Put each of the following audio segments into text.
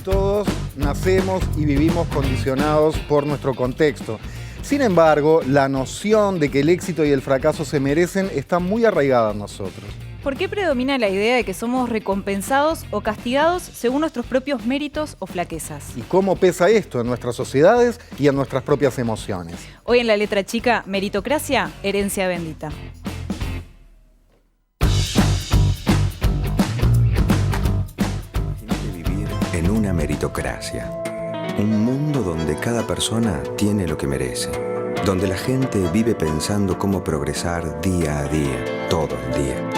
todos nacemos y vivimos condicionados por nuestro contexto. Sin embargo, la noción de que el éxito y el fracaso se merecen está muy arraigada en nosotros. ¿Por qué predomina la idea de que somos recompensados o castigados según nuestros propios méritos o flaquezas? ¿Y cómo pesa esto en nuestras sociedades y en nuestras propias emociones? Hoy en La Letra Chica, meritocracia, herencia bendita. Vivir en una meritocracia. Un mundo donde cada persona tiene lo que merece. Donde la gente vive pensando cómo progresar día a día, todo el día.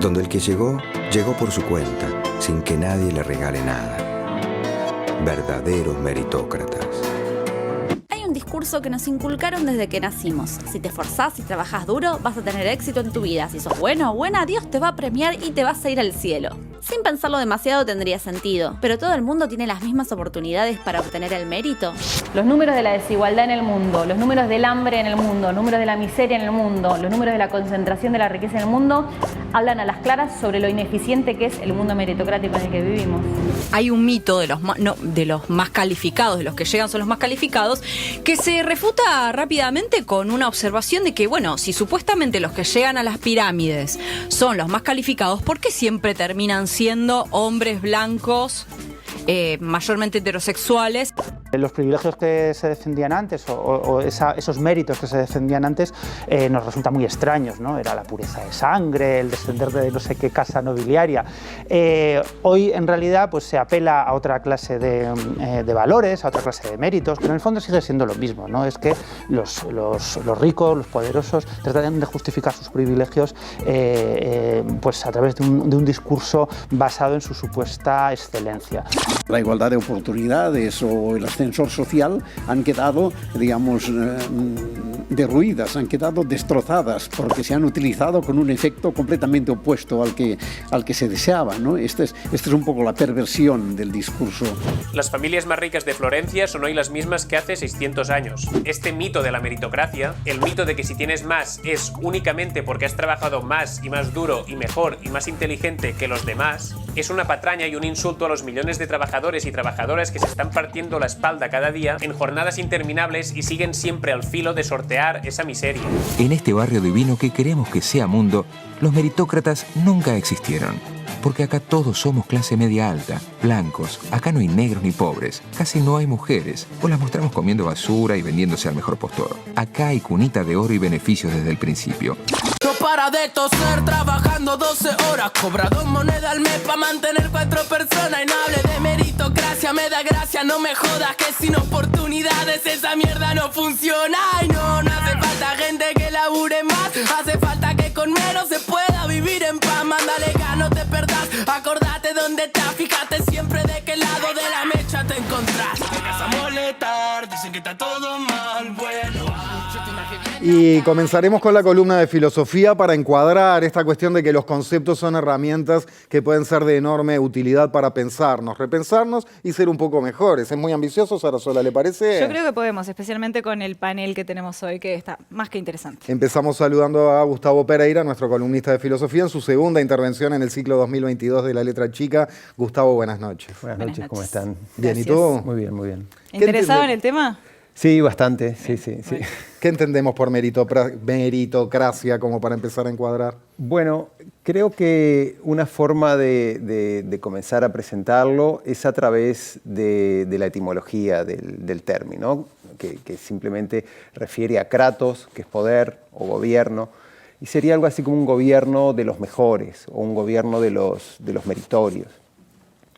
Donde el que llegó, llegó por su cuenta, sin que nadie le regale nada. Verdaderos meritócratas. Hay un discurso que nos inculcaron desde que nacimos. Si te esforzás y trabajás duro, vas a tener éxito en tu vida. Si sos bueno o buena, Dios te va a premiar y te vas a ir al cielo. Sin pensarlo demasiado tendría sentido, pero ¿todo el mundo tiene las mismas oportunidades para obtener el mérito? Los números de la desigualdad en el mundo, los números del hambre en el mundo, los números de la miseria en el mundo, los números de la concentración de la riqueza en el mundo, hablan a las claras sobre lo ineficiente que es el mundo meritocrático en el que vivimos. Hay un mito de los más calificados, de los que llegan son los más calificados, que se refuta rápidamente con una observación de que, bueno, si supuestamente los que llegan a las pirámides son los más calificados, ¿por qué siempre terminan siendo hombres blancos, mayormente heterosexuales? Los privilegios que se defendían antes esos méritos que se defendían antes nos resultan muy extraños, ¿no? Era la pureza de sangre, el descender de no sé qué casa nobiliaria. Hoy en realidad pues, se apela a otra clase de valores, a otra clase de méritos, pero en el fondo sigue siendo lo mismo, ¿no? Es que los ricos, los poderosos tratan de justificar sus privilegios pues a través de un discurso basado en su supuesta excelencia. La igualdad de oportunidades o el ascensor social han quedado, digamos, derruidas, han quedado destrozadas porque se han utilizado con un efecto completamente opuesto al que se deseaba, ¿no? Esta es un poco la perversión del discurso. Las familias más ricas de Florencia son hoy las mismas que hace 600 años. Este mito de la meritocracia, el mito de que si tienes más es únicamente porque has trabajado más y más duro y mejor y más inteligente que los demás, es una patraña y un insulto a los millones de trabajadores y trabajadoras que se están partiendo la espalda cada día en jornadas interminables y siguen siempre al filo de sortear esa miseria. En este barrio divino que queremos que sea mundo, los meritócratas nunca existieron. Porque acá todos somos clase media alta, blancos, acá no hay negros ni pobres, casi no hay mujeres, o las mostramos comiendo basura y vendiéndose al mejor postor. Acá hay cunita de oro y beneficios desde el principio. No para de toser, trabajando 12 horas, cobra 2 monedas al mes para mantener 4 personas. Y no hable de meritocracia, me da gracia, no me jodas que sin oportunidades esa mierda no funciona. Y no hace falta gente que labure más, hace falta que con menos se pueda vivir en paz. Mándale gas, no te perdás, acordate dónde estás, fíjate siempre de qué lado de la mecha te encontrás. Vengas a molestar, dicen que está todo mal, bueno. Y comenzaremos con la columna de filosofía para encuadrar esta cuestión de que los conceptos son herramientas que pueden ser de enorme utilidad para pensarnos, repensarnos y ser un poco mejores. ¿Es muy ambicioso, Sarasola, le parece? Yo creo que podemos, especialmente con el panel que tenemos hoy, que está más que interesante. Empezamos saludando a Gustavo Pereira, nuestro columnista de filosofía, en su segunda intervención en el ciclo 2022 de La Letra Chica. Gustavo, buenas noches. Buenas noches, ¿cómo están? Bien, ¿y tú? Muy bien, muy bien. ¿Interesado en el tema? Sí, bastante, sí. ¿Qué entendemos por meritocracia como para empezar a encuadrar? Bueno, creo que una forma de comenzar a presentarlo es a través de la etimología del término, que simplemente refiere a kratos, que es poder o gobierno, y sería algo así como un gobierno de los mejores o un gobierno de los meritorios.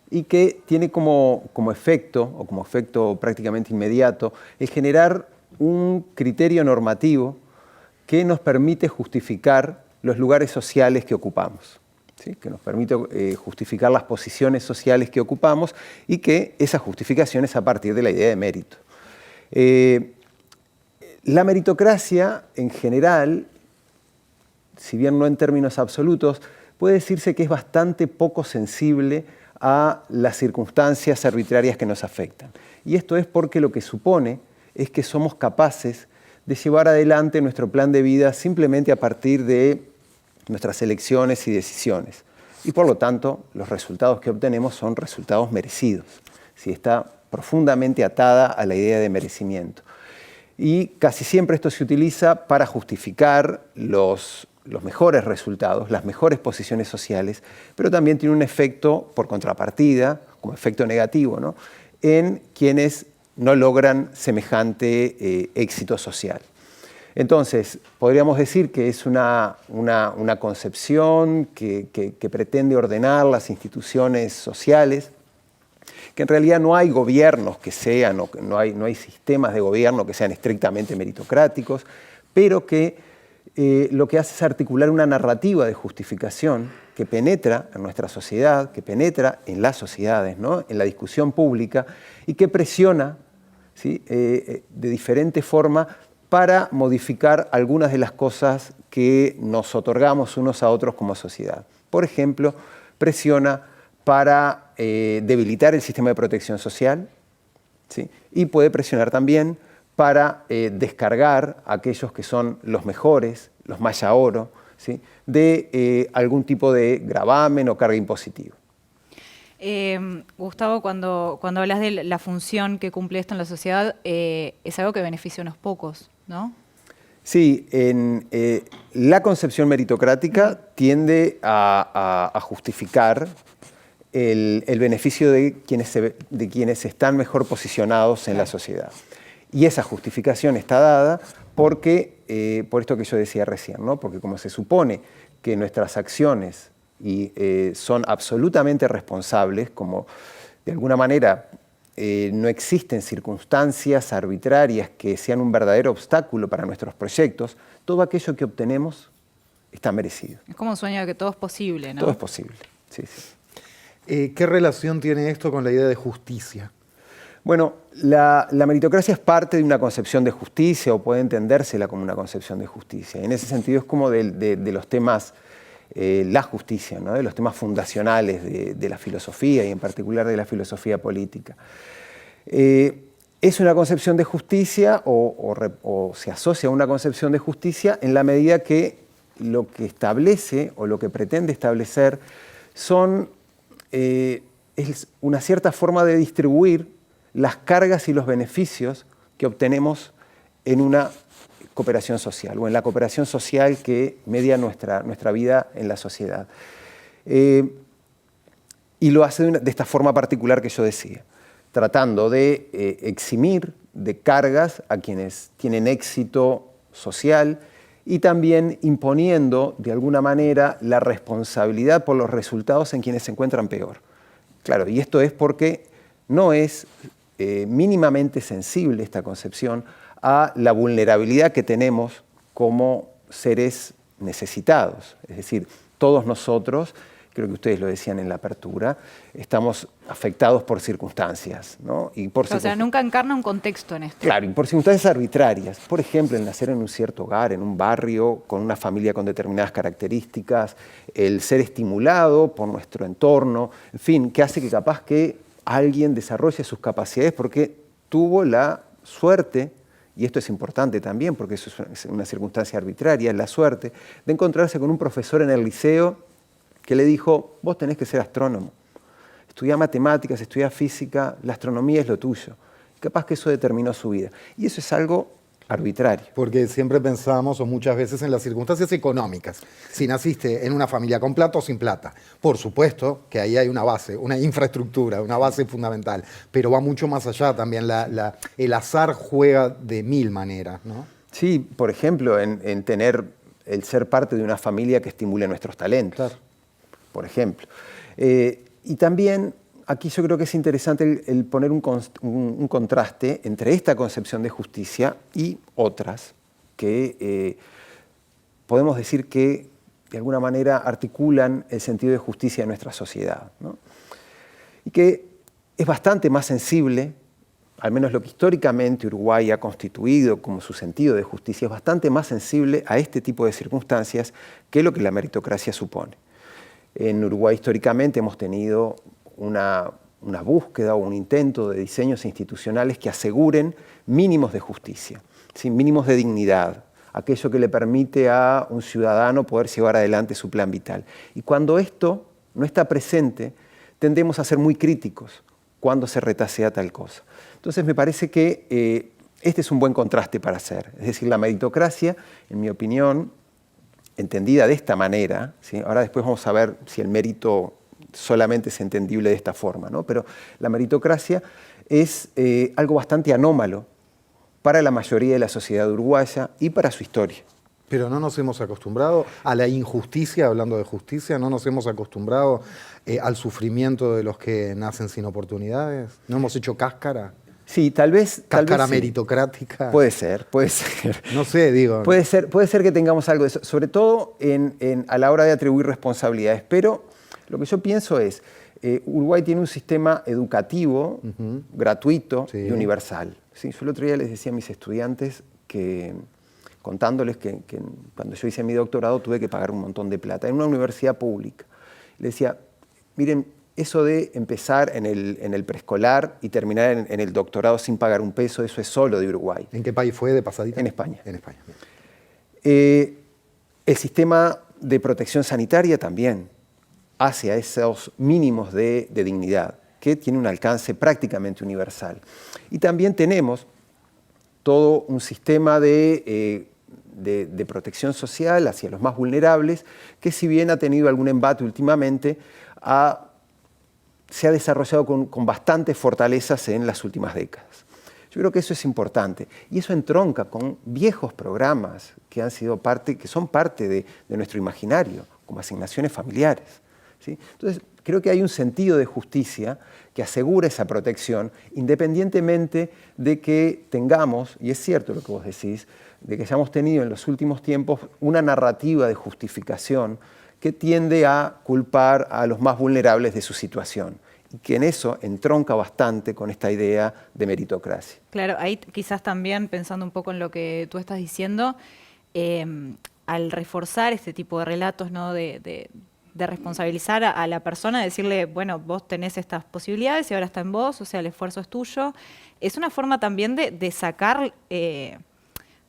Y que tiene como efecto prácticamente inmediato el generar un criterio normativo que nos permite justificar los lugares sociales que ocupamos, ¿sí? Que nos permite justificar las posiciones sociales que ocupamos y que esa justificación es a partir de la idea de mérito. La meritocracia en general, si bien no en términos absolutos, puede decirse que es bastante poco sensible a las circunstancias arbitrarias que nos afectan. Y esto es porque lo que supone es que somos capaces de llevar adelante nuestro plan de vida simplemente a partir de nuestras elecciones y decisiones. y por lo tanto los resultados que obtenemos son resultados merecidos. ¿Sí? Está profundamente atada a la idea de merecimiento. Y casi siempre esto se utiliza para justificar los mejores resultados, las mejores posiciones sociales, pero también tiene un efecto por contrapartida, como efecto negativo, ¿no?, en quienes no logran semejante éxito social. Entonces, podríamos decir que es una concepción que pretende ordenar las instituciones sociales, que en realidad no hay gobiernos que sean, no hay sistemas de gobierno que sean estrictamente meritocráticos, pero que lo que hace es articular una narrativa de justificación que penetra en nuestra sociedad, que penetra en las sociedades, ¿no?, en la discusión pública, y que presiona, ¿sí?, de diferente forma para modificar algunas de las cosas que nos otorgamos unos a otros como sociedad. Por ejemplo, presiona para debilitar el sistema de protección social, ¿sí?, y puede presionar también para descargar a aquellos que son los mejores, los maya oro, ¿sí?, de algún tipo de gravamen o carga impositiva. Gustavo, cuando hablas de la función que cumple esto en la sociedad, es algo que beneficia a unos pocos, ¿no? Sí, la concepción meritocrática tiende a justificar el beneficio de quienes están mejor posicionados en la sociedad. Y esa justificación está dada porque, por esto que yo decía recién, ¿no?, porque como se supone que nuestras acciones son absolutamente responsables, como de alguna manera no existen circunstancias arbitrarias que sean un verdadero obstáculo para nuestros proyectos, todo aquello que obtenemos está merecido. Es como un sueño de que todo es posible, ¿no? Todo es posible, sí, sí. ¿Qué relación tiene esto con la idea de justicia? Bueno, la meritocracia es parte de una concepción de justicia, o puede entendérsela como una concepción de justicia. En ese sentido es como de los temas, la justicia, ¿no?, de los temas fundacionales de la filosofía, y en particular de la filosofía política. Es una concepción de justicia o se asocia a una concepción de justicia en la medida que lo que establece o lo que pretende establecer es una cierta forma de distribuir las cargas y los beneficios que obtenemos en una cooperación social o en la cooperación social que media nuestra vida en la sociedad. Y lo hace de esta forma particular que yo decía, tratando de eximir de cargas a quienes tienen éxito social y también imponiendo de alguna manera la responsabilidad por los resultados en quienes se encuentran peor. Claro, y esto es porque no es mínimamente sensible esta concepción a la vulnerabilidad que tenemos como seres necesitados. Es decir, todos nosotros, creo que ustedes lo decían en la apertura, estamos afectados por circunstancias, ¿no? Y por o sea, nunca encarna un contexto en esto. Claro, y por circunstancias arbitrarias. Por ejemplo, el nacer en un cierto hogar, en un barrio, con una familia con determinadas características, el ser estimulado por nuestro entorno, en fin, que hace que capaz que alguien desarrolle sus capacidades porque tuvo la suerte, y esto es importante también porque eso es una circunstancia arbitraria, la suerte de encontrarse con un profesor en el liceo que le dijo: vos tenés que ser astrónomo, estudiá matemáticas, estudiá física, la astronomía es lo tuyo. Y capaz que eso determinó su vida. Y eso es algo arbitrario. Porque siempre pensamos, o muchas veces, en las circunstancias económicas. Si naciste en una familia con plata o sin plata. Por supuesto que ahí hay una base, una infraestructura, una base fundamental. Pero va mucho más allá también. El azar juega de mil maneras, ¿no? Sí, por ejemplo, en tener el ser parte de una familia que estimule nuestros talentos. Claro. Por ejemplo. Y también aquí yo creo que es interesante el poner un contraste entre esta concepción de justicia y otras que podemos decir que de alguna manera articulan el sentido de justicia de nuestra sociedad, ¿no? Y que es bastante más sensible, al menos lo que históricamente Uruguay ha constituido como su sentido de justicia, es bastante más sensible a este tipo de circunstancias que lo que la meritocracia supone. En Uruguay históricamente hemos tenido una búsqueda o un intento de diseños institucionales que aseguren mínimos de justicia, ¿sí? Mínimos de dignidad, aquello que le permite a un ciudadano poder llevar adelante su plan vital. Y cuando esto no está presente, tendemos a ser muy críticos cuando se retasea tal cosa. Entonces me parece que este es un buen contraste para hacer. Es decir, la meritocracia, en mi opinión, entendida de esta manera, ¿sí? Ahora después vamos a ver si el mérito solamente es entendible de esta forma, ¿no? Pero la meritocracia es algo bastante anómalo para la mayoría de la sociedad uruguaya y para su historia. Pero no nos hemos acostumbrado a la injusticia, hablando de justicia, no nos hemos acostumbrado al sufrimiento de los que nacen sin oportunidades. ¿No hemos hecho cáscara? Sí, tal vez ¿Cáscara sí. meritocrática? Puede ser, puede ser. No sé, digo. Puede ser que tengamos algo de eso, sobre todo a la hora de atribuir responsabilidades. Pero lo que yo pienso es, Uruguay tiene un sistema educativo gratuito y universal. ¿Sí? Yo el otro día les decía a mis estudiantes que, contándoles que cuando yo hice mi doctorado tuve que pagar un montón de plata en una universidad pública. Les decía, miren, eso de empezar en el preescolar y terminar en el doctorado sin pagar un peso, eso es solo de Uruguay. ¿En qué país fue de pasadita? En España. En España. El sistema de protección sanitaria también hace a esos mínimos de dignidad, que tiene un alcance prácticamente universal. Y también tenemos todo un sistema de protección social hacia los más vulnerables, que si bien ha tenido algún embate últimamente, se ha desarrollado con bastantes fortalezas en las últimas décadas. Yo creo que eso es importante y eso entronca con viejos programas que son parte de nuestro imaginario, como asignaciones familiares, ¿sí? Entonces, creo que hay un sentido de justicia que asegura esa protección, independientemente de que tengamos, y es cierto lo que vos decís, de que hayamos tenido en los últimos tiempos una narrativa de justificación que tiende a culpar a los más vulnerables de su situación, y que en eso entronca bastante con esta idea de meritocracia. Claro, ahí quizás también, pensando un poco en lo que tú estás diciendo, al reforzar este tipo de relatos, ¿no? de responsabilizar a la persona, decirle, bueno, vos tenés estas posibilidades y ahora está en vos, o sea, el esfuerzo es tuyo, es una forma también de sacar...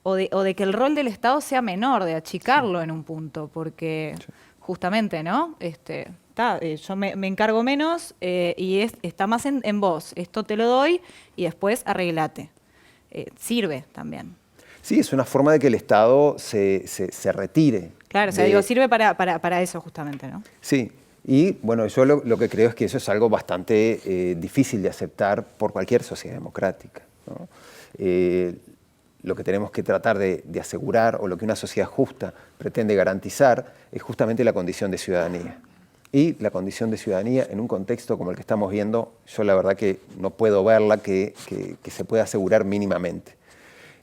o de que el rol del Estado sea menor, de achicarlo en un punto, porque justamente, ¿no? Yo me encargo menos y está más en vos. Esto te lo doy y después arreglate. Sirve también. Sí, es una forma de que el Estado se retire. Claro, o sea, digo, sirve para eso justamente, ¿no? Sí, y bueno, yo lo que creo es que eso es algo bastante difícil de aceptar por cualquier sociedad democrática, ¿no? Lo que tenemos que tratar de asegurar, o lo que una sociedad justa pretende garantizar, es justamente la condición de ciudadanía. Y la condición de ciudadanía en un contexto como el que estamos viendo, yo la verdad que no puedo verla que se pueda asegurar mínimamente.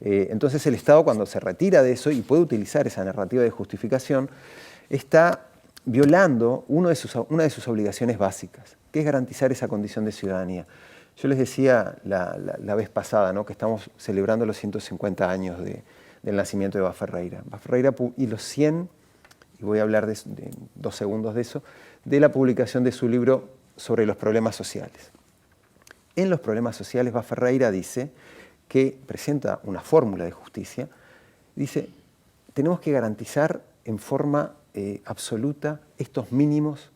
Entonces el Estado, cuando se retira de eso y puede utilizar esa narrativa de justificación, está violando una de sus obligaciones básicas, que es garantizar esa condición de ciudadanía. Yo les decía la vez pasada, ¿no? Que estamos celebrando los 150 años del nacimiento de Bas Ferreira. Bas Ferreira y los 100, y voy a hablar de 2 segundos de eso, de la publicación de su libro sobre los problemas sociales. En los problemas sociales, Bas Ferreira dice que presenta una fórmula de justicia, dice, tenemos que garantizar en forma absoluta estos mínimos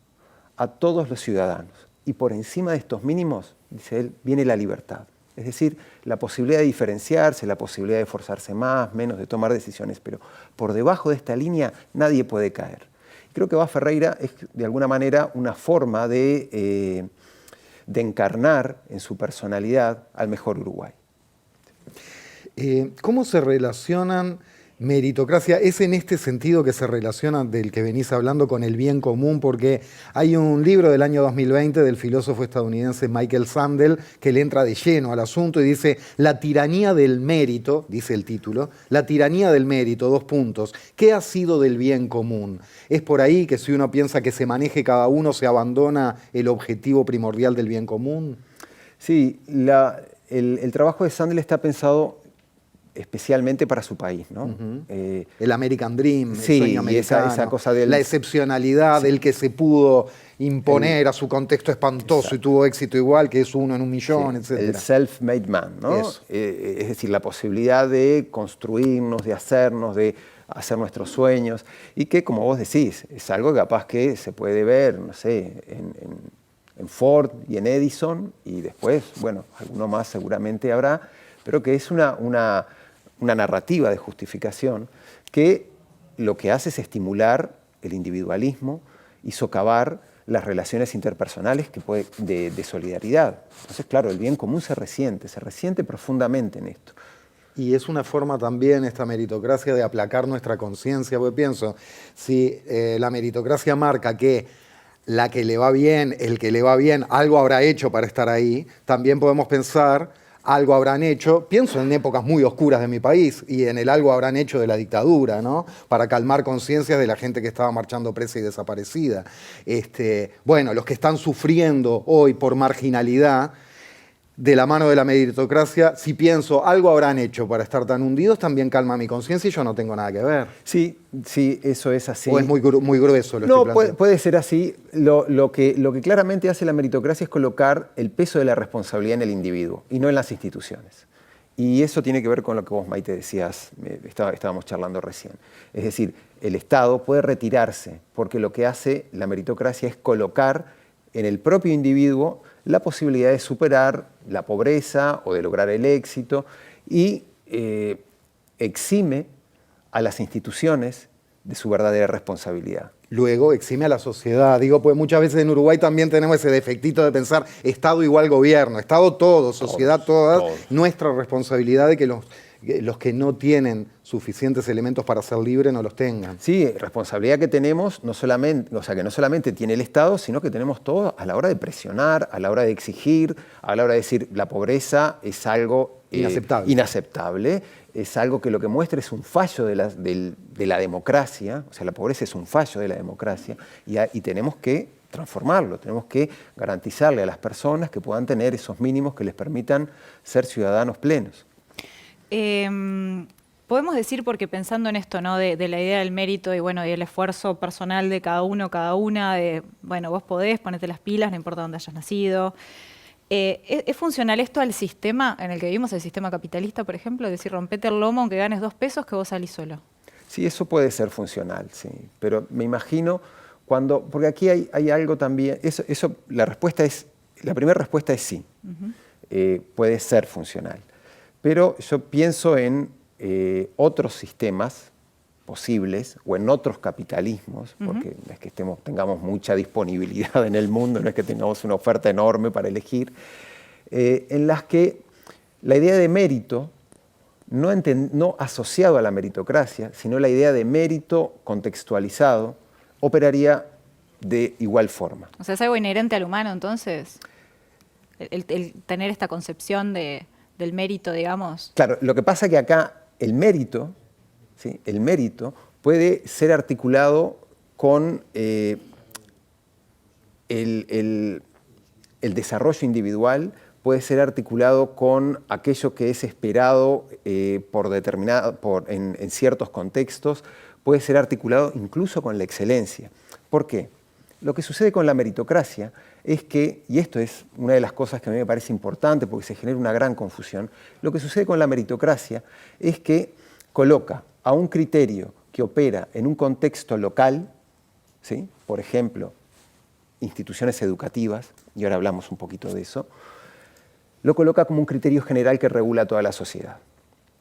a todos los ciudadanos. Y por encima de estos mínimos, dice él, viene la libertad. Es decir, la posibilidad de diferenciarse, la posibilidad de esforzarse más, menos, de tomar decisiones. Pero por debajo de esta línea nadie puede caer. Creo que Bas Ferreira es, de alguna manera, una forma de encarnar en su personalidad al mejor Uruguay. ¿Cómo se relacionan meritocracia? Es en este sentido que se relaciona, del que venís hablando, con el bien común, porque hay un libro del año 2020 del filósofo estadounidense Michael Sandel que le entra de lleno al asunto y dice: la tiranía del mérito, dice el título, la tiranía del mérito, 2 puntos, ¿qué ha sido del bien común? Es por ahí que si uno piensa que se maneje cada uno, se abandona el objetivo primordial del bien común. Sí, el trabajo de Sandel está pensado especialmente para su país, ¿no? El American Dream, sí, el sueño americano, esa cosa del... la excepcionalidad del que se pudo imponer a su contexto espantoso, exacto, y tuvo éxito igual, que es 1 en 1.000.000, sí, etc. El self-made man, ¿no? Es decir, la posibilidad de construirnos, de hacernos, de hacer nuestros sueños y que, como vos decís, es algo capaz que se puede ver, no sé, en Ford y en Edison y después, bueno, alguno más seguramente habrá, pero que es una narrativa de justificación que lo que hace es estimular el individualismo y socavar las relaciones interpersonales de solidaridad. Entonces, claro, el bien común se resiente profundamente en esto. Y es una forma también, esta meritocracia, de aplacar nuestra conciencia, porque pienso, si la meritocracia marca que la que le va bien, el que le va bien, algo habrá hecho para estar ahí, también podemos pensar, algo habrán hecho, pienso en épocas muy oscuras de mi país y en el algo habrán hecho de la dictadura, ¿no? Para calmar conciencias de la gente que estaba marchando presa y desaparecida. Bueno, los que están sufriendo hoy por marginalidad, de la mano de la meritocracia, si pienso algo habrán hecho para estar tan hundidos, también calma mi conciencia y yo no tengo nada que ver. Sí, eso es así. ¿O es muy grueso lo que estoy planteando? Puede ser así. Lo que claramente hace la meritocracia es colocar el peso de la responsabilidad en el individuo y no en las instituciones. Y eso tiene que ver con lo que vos, Maite, decías, estábamos charlando recién. Es decir, el Estado puede retirarse porque lo que hace la meritocracia es colocar en el propio individuo la posibilidad de superar la pobreza o de lograr el éxito y exime a las instituciones de su verdadera responsabilidad. Luego exime a la sociedad. Digo, pues muchas veces en Uruguay también tenemos ese defectito de pensar Estado igual gobierno, Estado todo, sociedad toda, nuestra responsabilidad de que los que no tienen suficientes elementos para ser libres no los tengan. Sí, responsabilidad que tenemos, no solamente tiene el Estado, sino que tenemos todos a la hora de presionar, a la hora de exigir, a la hora de decir la pobreza es algo inaceptable, es algo que lo que muestra es un fallo de la democracia, o sea, la pobreza es un fallo de la democracia y tenemos que transformarlo, tenemos que garantizarle a las personas que puedan tener esos mínimos que les permitan ser ciudadanos plenos. Podemos decir, porque pensando en esto, ¿no? de la idea del mérito y bueno, y el esfuerzo personal de cada uno, cada una, de bueno, vos podés, ponete las pilas, no importa dónde hayas nacido. ¿Es funcional esto al sistema en el que vivimos, el sistema capitalista, por ejemplo? Es decir, rompete el lomo aunque ganes 2 pesos que vos salís solo. Sí, eso puede ser funcional, sí. Pero me imagino porque aquí hay algo también, la primera respuesta es sí, puede ser funcional. Pero yo pienso en otros sistemas posibles o en otros capitalismos, porque no es que tengamos mucha disponibilidad en el mundo, no es que tengamos una oferta enorme para elegir, en las que la idea de mérito, no asociado a la meritocracia, sino la idea de mérito contextualizado, operaría de igual forma. O sea, es algo inherente al humano, entonces, el tener esta concepción del mérito, digamos. Claro, lo que pasa es que acá el mérito, ¿sí? El mérito puede ser articulado con el desarrollo individual, puede ser articulado con aquello que es esperado en ciertos contextos, puede ser articulado incluso con la excelencia. ¿Por qué? Lo que sucede con la meritocracia es que, y esto es una de las cosas que a mí me parece importante porque se genera una gran confusión, lo que sucede con la meritocracia es que coloca a un criterio que opera en un contexto local, ¿sí? Por ejemplo, instituciones educativas, y ahora hablamos un poquito de eso, lo coloca como un criterio general que regula toda la sociedad.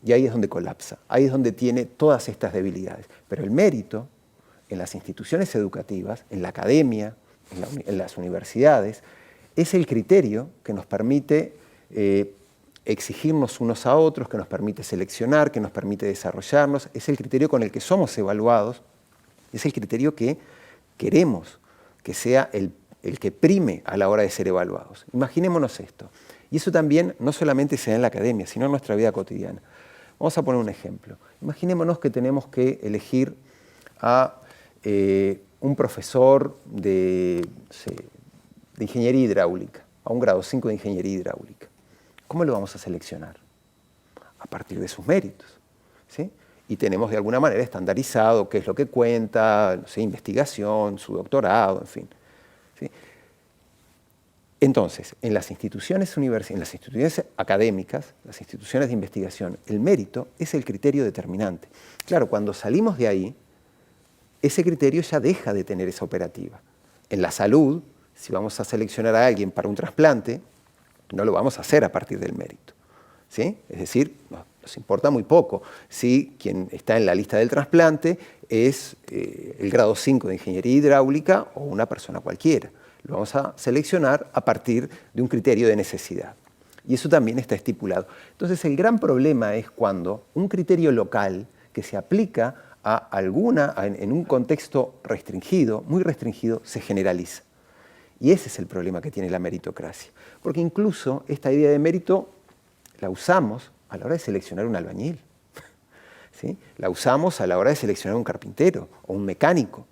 Y ahí es donde colapsa, ahí es donde tiene todas estas debilidades. Pero el mérito en las instituciones educativas, en la academia, en las universidades, es el criterio que nos permite exigirnos unos a otros, que nos permite seleccionar, que nos permite desarrollarnos, es el criterio con el que somos evaluados, es el criterio que queremos que sea el que prime a la hora de ser evaluados. Imaginémonos esto. Y eso también no solamente se da en la academia, sino en nuestra vida cotidiana. Vamos a poner un ejemplo. Imaginémonos que tenemos que elegir a un profesor de ingeniería hidráulica, a un grado 5 de ingeniería hidráulica. ¿Cómo lo vamos a seleccionar? A partir de sus méritos, ¿sí? Y tenemos de alguna manera estandarizado qué es lo que cuenta, no sé, investigación, su doctorado, en fin, ¿sí? Entonces, en las instituciones en las instituciones académicas, las instituciones de investigación, el mérito es el criterio determinante. Claro, cuando salimos de ahí, ese criterio ya deja de tener esa operativa. En la salud, si vamos a seleccionar a alguien para un trasplante, no lo vamos a hacer a partir del mérito, ¿sí? Es decir, nos importa muy poco si quien está en la lista del trasplante es el grado 5 de ingeniería hidráulica o una persona cualquiera. Lo vamos a seleccionar a partir de un criterio de necesidad. Y eso también está estipulado. Entonces, el gran problema es cuando un criterio local que se aplica en un contexto restringido, muy restringido, se generaliza. Y ese es el problema que tiene la meritocracia. Porque incluso esta idea de mérito la usamos a la hora de seleccionar un albañil, ¿sí? La usamos a la hora de seleccionar un carpintero o un mecánico.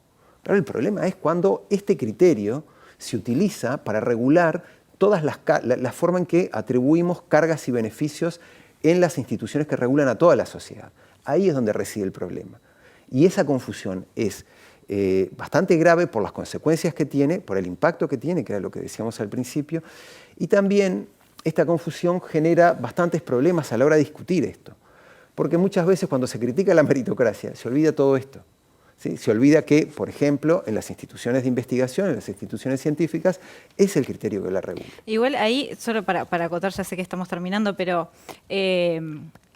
Pero el problema es cuando este criterio se utiliza para regular todas la forma en que atribuimos cargas y beneficios en las instituciones que regulan a toda la sociedad. Ahí es donde reside el problema. Y esa confusión es bastante grave por las consecuencias que tiene, por el impacto que tiene, que era lo que decíamos al principio, y también esta confusión genera bastantes problemas a la hora de discutir esto. Porque muchas veces cuando se critica la meritocracia se olvida todo esto. ¿Sí? Se olvida que, por ejemplo, en las instituciones de investigación, en las instituciones científicas, es el criterio que la regula. Igual ahí, solo para acotar, ya sé que estamos terminando, pero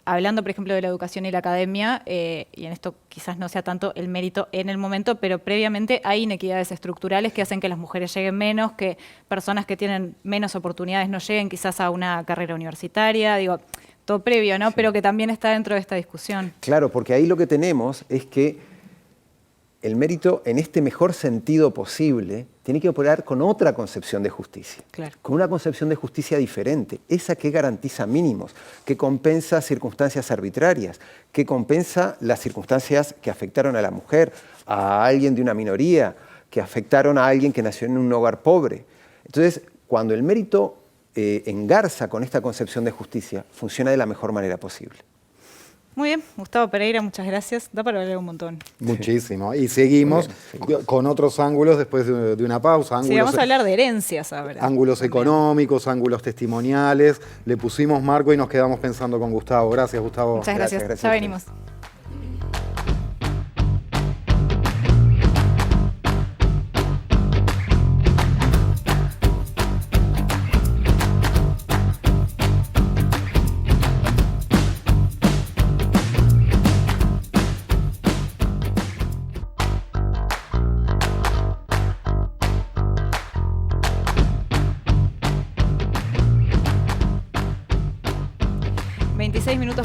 hablando, por ejemplo, de la educación y la academia, y en esto quizás no sea tanto el mérito en el momento, pero previamente hay inequidades estructurales que hacen que las mujeres lleguen menos, que personas que tienen menos oportunidades no lleguen quizás a una carrera universitaria, digo, todo previo, ¿no? Sí. Pero que también está dentro de esta discusión. Claro, porque ahí lo que tenemos es que el mérito, en este mejor sentido posible, tiene que operar con otra concepción de justicia, claro, con una concepción de justicia diferente, esa que garantiza mínimos, que compensa circunstancias arbitrarias, que compensa las circunstancias que afectaron a la mujer, a alguien de una minoría, que afectaron a alguien que nació en un hogar pobre. Entonces, cuando el mérito engarza con esta concepción de justicia, funciona de la mejor manera posible. Muy bien, Gustavo Pereira, muchas gracias. Da para hablar un montón. Muchísimo. Y seguimos con otros ángulos después de una pausa. Ángulos, sí, vamos a hablar de herencias ahora. Ángulos económicos, ángulos testimoniales. Le pusimos marco y nos quedamos pensando con Gustavo. Gracias, Gustavo. Muchas gracias. Ya venimos.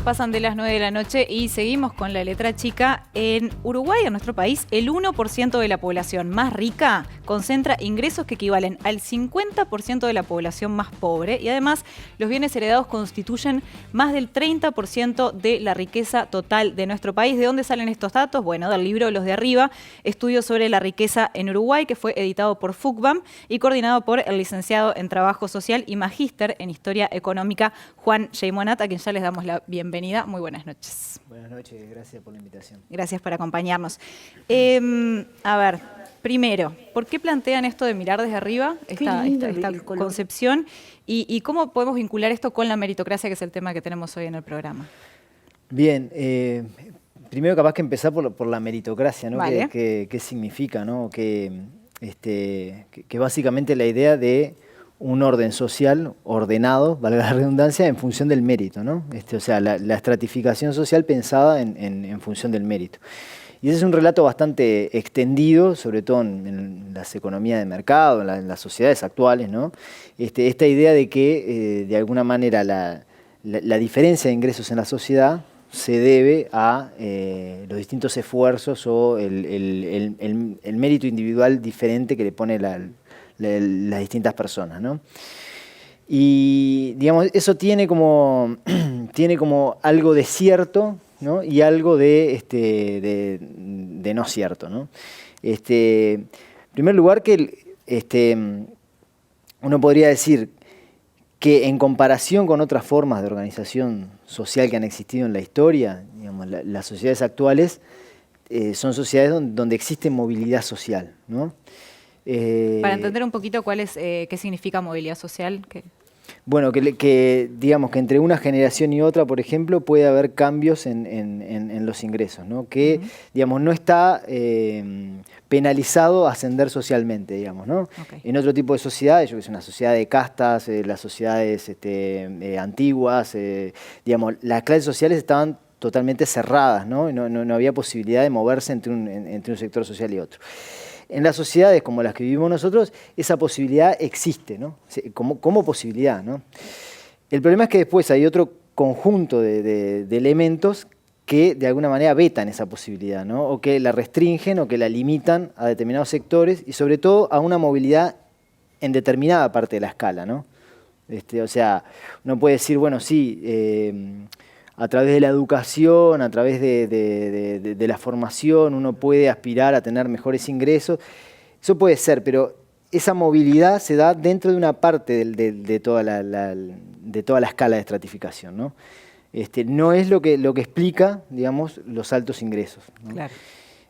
Pasan de las 9 de la noche y seguimos con la letra chica. En Uruguay, en nuestro país, el 1% de la población más rica concentra ingresos que equivalen al 50% de la población más pobre y además los bienes heredados constituyen más del 30% de la riqueza total de nuestro país. ¿De dónde salen estos datos? Bueno, del libro Los de Arriba, Estudios sobre la riqueza en Uruguay, que fue editado por FUCBAM y coordinado por el licenciado en Trabajo Social y magíster en Historia Económica, Juan Jaimonat, a quien ya les damos la bienvenida. Muy buenas noches. Buenas noches, gracias por la invitación. Gracias por acompañarnos. A ver, primero, ¿por qué plantean esto de mirar desde arriba, esta concepción? Y cómo podemos vincular esto con la meritocracia, que es el tema que tenemos hoy en el programa? Bien, primero capaz que empezar por la meritocracia, ¿no? Vale. ¿Qué significa, ¿no? Que básicamente la idea de un orden social ordenado, valga la redundancia, en función del mérito, ¿no? O sea, la estratificación social pensada en función del mérito. Y ese es un relato bastante extendido, sobre todo en las economías de mercado, en las sociedades actuales, ¿no? Esta idea de que, de alguna manera, la diferencia de ingresos en la sociedad se debe a los distintos esfuerzos o el mérito individual diferente que le pone las distintas personas, ¿no? Y digamos, eso tiene como algo de cierto, ¿no? Y algo de no cierto, ¿no? En primer lugar, que uno podría decir que en comparación con otras formas de organización social que han existido en la historia, digamos, las sociedades actuales son sociedades donde existe movilidad social, ¿no? Para entender un poquito qué significa movilidad social. Bueno, digamos que entre una generación y otra, por ejemplo, puede haber cambios en los ingresos, ¿no? Que, digamos, no está penalizado ascender socialmente, digamos, ¿no? Okay. En otro tipo de sociedades, yo que sé, una sociedad de castas, las sociedades antiguas, digamos, las clases sociales estaban totalmente cerradas, ¿no? No había posibilidad de moverse entre un sector social y otro. En las sociedades como las que vivimos nosotros, esa posibilidad existe, ¿no? Como posibilidad, ¿no? El problema es que después hay otro conjunto de elementos que de alguna manera vetan esa posibilidad, ¿no? O que la restringen o que la limitan a determinados sectores y sobre todo a una movilidad en determinada parte de la escala, ¿no? O sea, uno puede decir, bueno, sí, a través de la educación, a través de la formación, uno puede aspirar a tener mejores ingresos. Eso puede ser, pero esa movilidad se da dentro de una parte de toda la escala de estratificación, ¿no? No es lo que explica, digamos, los altos ingresos, ¿no? Claro.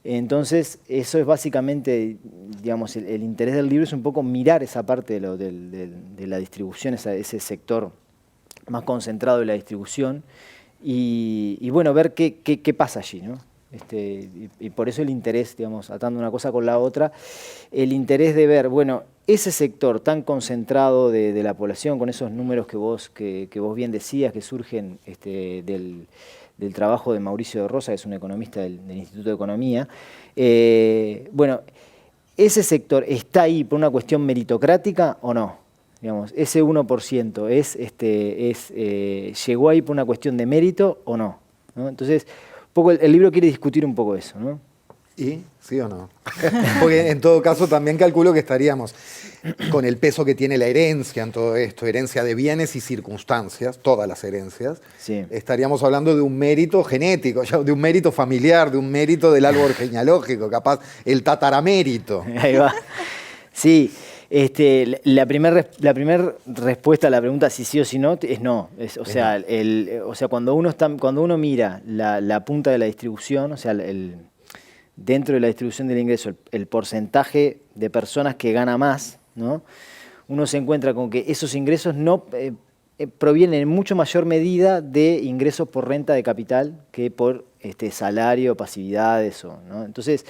Entonces, eso es básicamente, digamos, el interés del libro es un poco mirar esa parte de la distribución, ese sector más concentrado de la distribución, y bueno, ver qué pasa allí, ¿no? Y por eso el interés, digamos, atando una cosa con la otra, el interés de ver, bueno, ese sector tan concentrado de la población, con esos números que vos bien decías, que surgen del trabajo de Mauricio de Rosa, que es un economista del Instituto de Economía, bueno, ¿ese sector está ahí por una cuestión meritocrática o no? Digamos, ese 1% ¿llegó ahí por una cuestión de mérito o no? ¿No? Entonces, un poco el libro quiere discutir un poco eso, ¿no? ¿Y? ¿Sí o no? Porque en todo caso también calculo que estaríamos con el peso que tiene la herencia en todo esto, herencia de bienes y circunstancias, todas las herencias, sí. Estaríamos hablando de un mérito genético, de un mérito familiar, de un mérito del árbol genealógico, capaz el tataramérito. Ahí va. Sí. La primera respuesta a la pregunta si sí o si no es no. O sea, cuando uno mira la punta de la distribución, o sea, dentro de la distribución del ingreso, el porcentaje de personas que gana más, ¿no? Uno se encuentra con que esos ingresos no provienen en mucho mayor medida de ingresos por renta de capital que por salario, pasividades, ¿no? Entonces,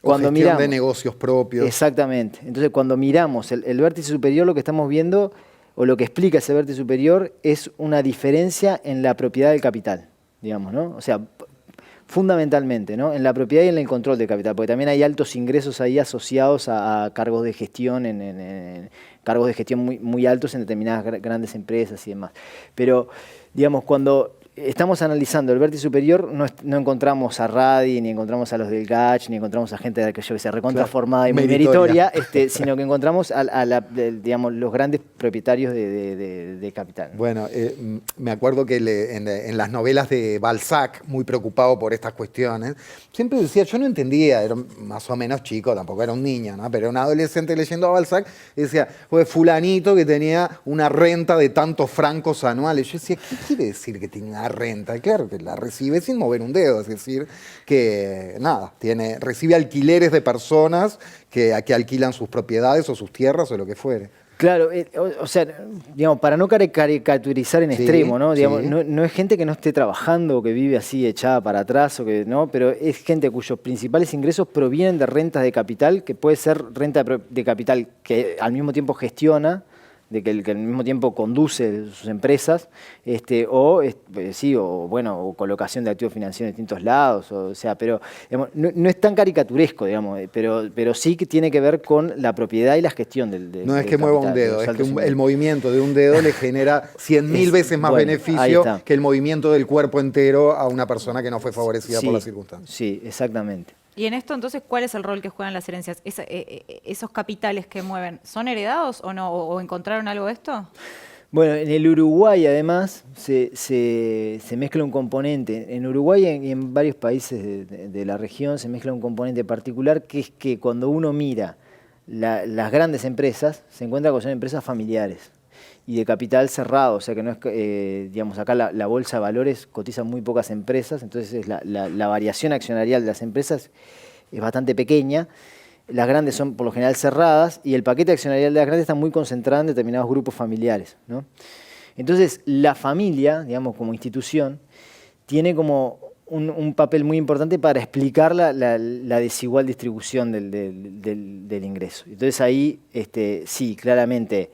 cuando miramos de negocios propios. Exactamente. Entonces, cuando miramos el vértice superior, lo que estamos viendo, o lo que explica ese vértice superior, es una diferencia en la propiedad del capital, digamos, ¿no? O sea, fundamentalmente, ¿no? En la propiedad y en el control del capital, porque también hay altos ingresos ahí asociados a cargos de gestión, cargos de gestión muy altos en determinadas grandes empresas y demás. Pero, digamos, cuando estamos analizando el vértice superior, no encontramos a Radi, ni encontramos a los del GACH, ni encontramos a gente que se recontraformada y muy meritoria, sino que encontramos digamos, los grandes propietarios de capital. Bueno, me acuerdo que en las novelas de Balzac, muy preocupado por estas cuestiones, siempre decía, yo no entendía, era más o menos chico, tampoco era un niño, ¿no? Pero era un adolescente leyendo a Balzac, y decía, pues fulanito que tenía una renta de tantos francos anuales. Yo decía, ¿qué quiere decir que tiene una renta? Claro, que la recibe sin mover un dedo, es decir, que nada, recibe alquileres de personas que alquilan sus propiedades o sus tierras o lo que fuere. Claro, o sea, digamos, para no caricaturizar en extremo, ¿no? Digamos, sí. No es gente que no esté trabajando o que vive así echada para atrás, ¿no? Pero es gente cuyos principales ingresos provienen de rentas de capital, que puede ser renta de capital que al mismo tiempo gestiona, de que al mismo tiempo conduce sus empresas, o colocación de activos financieros en distintos lados, o sea, pero digamos, no es tan caricaturesco, digamos, pero sí que tiene que ver con la propiedad y la gestión del No es que mueva un dedo, es que el movimiento de un dedo le genera 100.000 veces más beneficio que el movimiento del cuerpo entero a una persona que no fue favorecida por las circunstancias. Sí, exactamente. Y en esto, entonces, ¿cuál es el rol que juegan las herencias? ¿Esos capitales que mueven, son heredados o no? ¿O encontraron algo de esto? Bueno, en el Uruguay, además, se mezcla un componente. En Uruguay y en varios países de la región se mezcla un componente particular, que es que cuando uno mira las grandes empresas, se encuentra con son empresas familiares y de capital cerrado, o sea que no es, digamos, acá la bolsa de valores cotiza muy pocas empresas, entonces la variación accionarial de las empresas es bastante pequeña. las grandes son por lo general cerradas y el paquete accionarial de las grandes está muy concentrado en determinados grupos familiares, ¿no? Entonces, la familia, digamos, como institución, tiene como un papel muy importante para explicar la desigual distribución del ingreso. Entonces ahí, sí, claramente,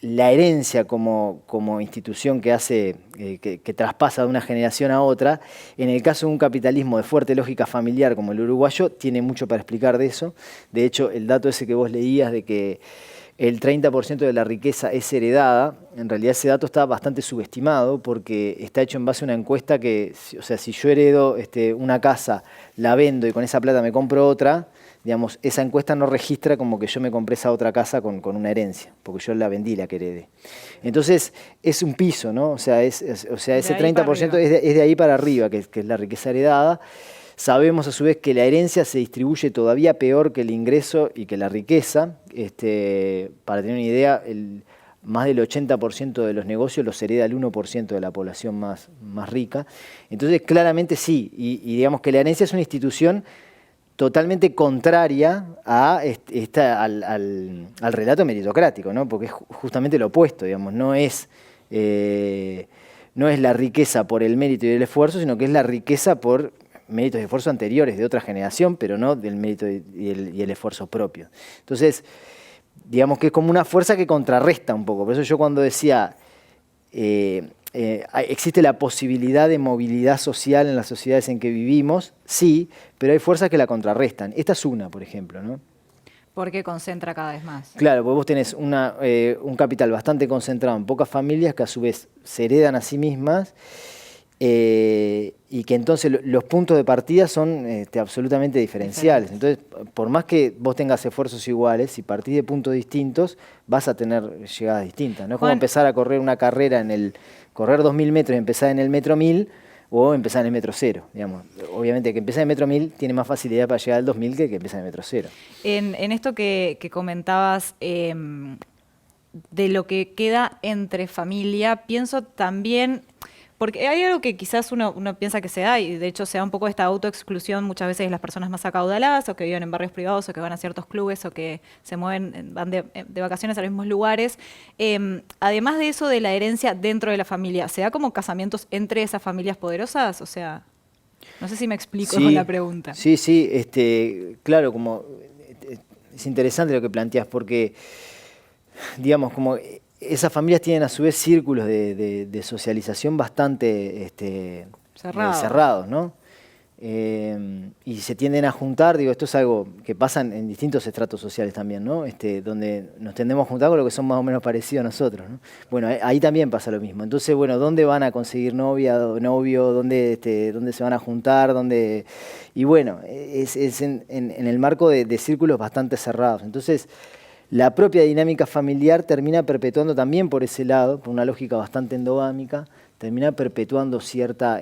la herencia como institución que hace, que traspasa de una generación a otra, en el caso de un capitalismo de fuerte lógica familiar como el uruguayo, tiene mucho para explicar de eso. De hecho, el dato ese que vos leías de que el 30% de la riqueza es heredada, en realidad ese dato está bastante subestimado porque está hecho en base a una encuesta que, o sea, si yo heredo una casa, la vendo y con esa plata me compro otra, digamos, esa encuesta no registra como que yo me compré esa otra casa con una herencia, porque yo la vendí la que heredé. Entonces, es un piso, ¿no? O sea, ese 30% es de ahí para arriba, que es la riqueza heredada. Sabemos a su vez que la herencia se distribuye todavía peor que el ingreso y que la riqueza. Para tener una idea, más del 80% de los negocios los hereda el 1% de la población más rica. Entonces, claramente sí, y digamos que la herencia es una institución totalmente contraria al relato meritocrático, ¿no? Porque es justamente lo opuesto, digamos, no es la riqueza por el mérito y el esfuerzo, sino que es la riqueza por méritos y esfuerzos anteriores de otra generación, pero no del mérito y el esfuerzo propio. Entonces, digamos que es como una fuerza que contrarresta un poco. Por eso yo cuando decía, existe la posibilidad de movilidad social en las sociedades en que vivimos, sí, pero hay fuerzas que la contrarrestan. Esta es una, por ejemplo, ¿no? Porque concentra cada vez más. Claro, porque vos tenés un capital bastante concentrado en pocas familias que a su vez se heredan a sí mismas, y que entonces los puntos de partida son absolutamente diferenciales. Entonces, por más que vos tengas esfuerzos iguales, si partís de puntos distintos, vas a tener llegadas distintas. No es como empezar a correr una carrera correr 2000 metros y empezar en el metro 1000 o empezar en el metro 0. Digamos. Obviamente que empezar en el metro 1000 tiene más facilidad para llegar al 2000 que empezar en el metro 0. En esto que comentabas de lo que queda entre familia, pienso también... Porque hay algo que quizás uno piensa que se da, y de hecho se da un poco esta autoexclusión muchas veces de las personas más acaudaladas, o que viven en barrios privados, o que van a ciertos clubes, o que se mueven, van de vacaciones a los mismos lugares. Además de eso de la herencia dentro de la familia, ¿se da como casamientos entre esas familias poderosas? O sea, no sé si me explico con la pregunta. Sí, claro, como es interesante lo que planteas, porque, digamos, como... Esas familias tienen a su vez círculos de socialización bastante cerrados, ¿no? Y se tienden a juntar, digo, esto es algo que pasa en distintos estratos sociales también, ¿no? Donde nos tendemos a juntar con lo que son más o menos parecidos a nosotros, ¿no? Bueno, ahí también pasa lo mismo. Entonces, bueno, ¿dónde van a conseguir novio? ¿Dónde se van a juntar? Y bueno, es en el marco de círculos bastante cerrados. Entonces, la propia dinámica familiar termina perpetuando también por ese lado, por una lógica bastante endogámica, termina perpetuando cierta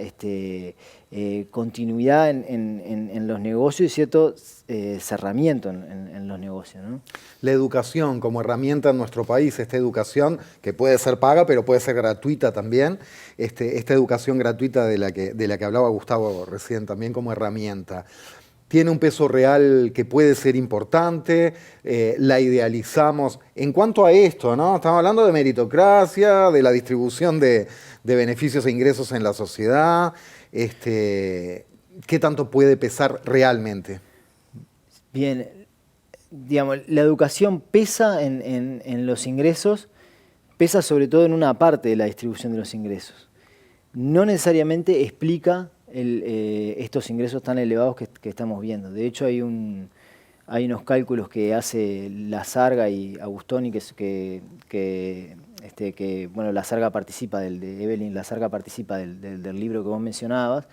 continuidad en los negocios y cierto cerramiento en los negocios, ¿no? La educación como herramienta en nuestro país, esta educación que puede ser paga, pero puede ser gratuita también, esta educación gratuita de la que hablaba Gustavo recién también como herramienta. Tiene un peso real que puede ser importante, la idealizamos. En cuanto a esto, ¿no? Estamos hablando de meritocracia, de la distribución de beneficios e ingresos en la sociedad. ¿Qué tanto puede pesar realmente? Bien, digamos, la educación pesa en los ingresos, pesa sobre todo en una parte de la distribución de los ingresos. No necesariamente explica estos ingresos tan elevados que estamos viendo. De hecho, hay unos cálculos que hace Lazarga y Agustoni bueno, Lazarga participa Evelyn Lazarga participa del libro que vos mencionabas,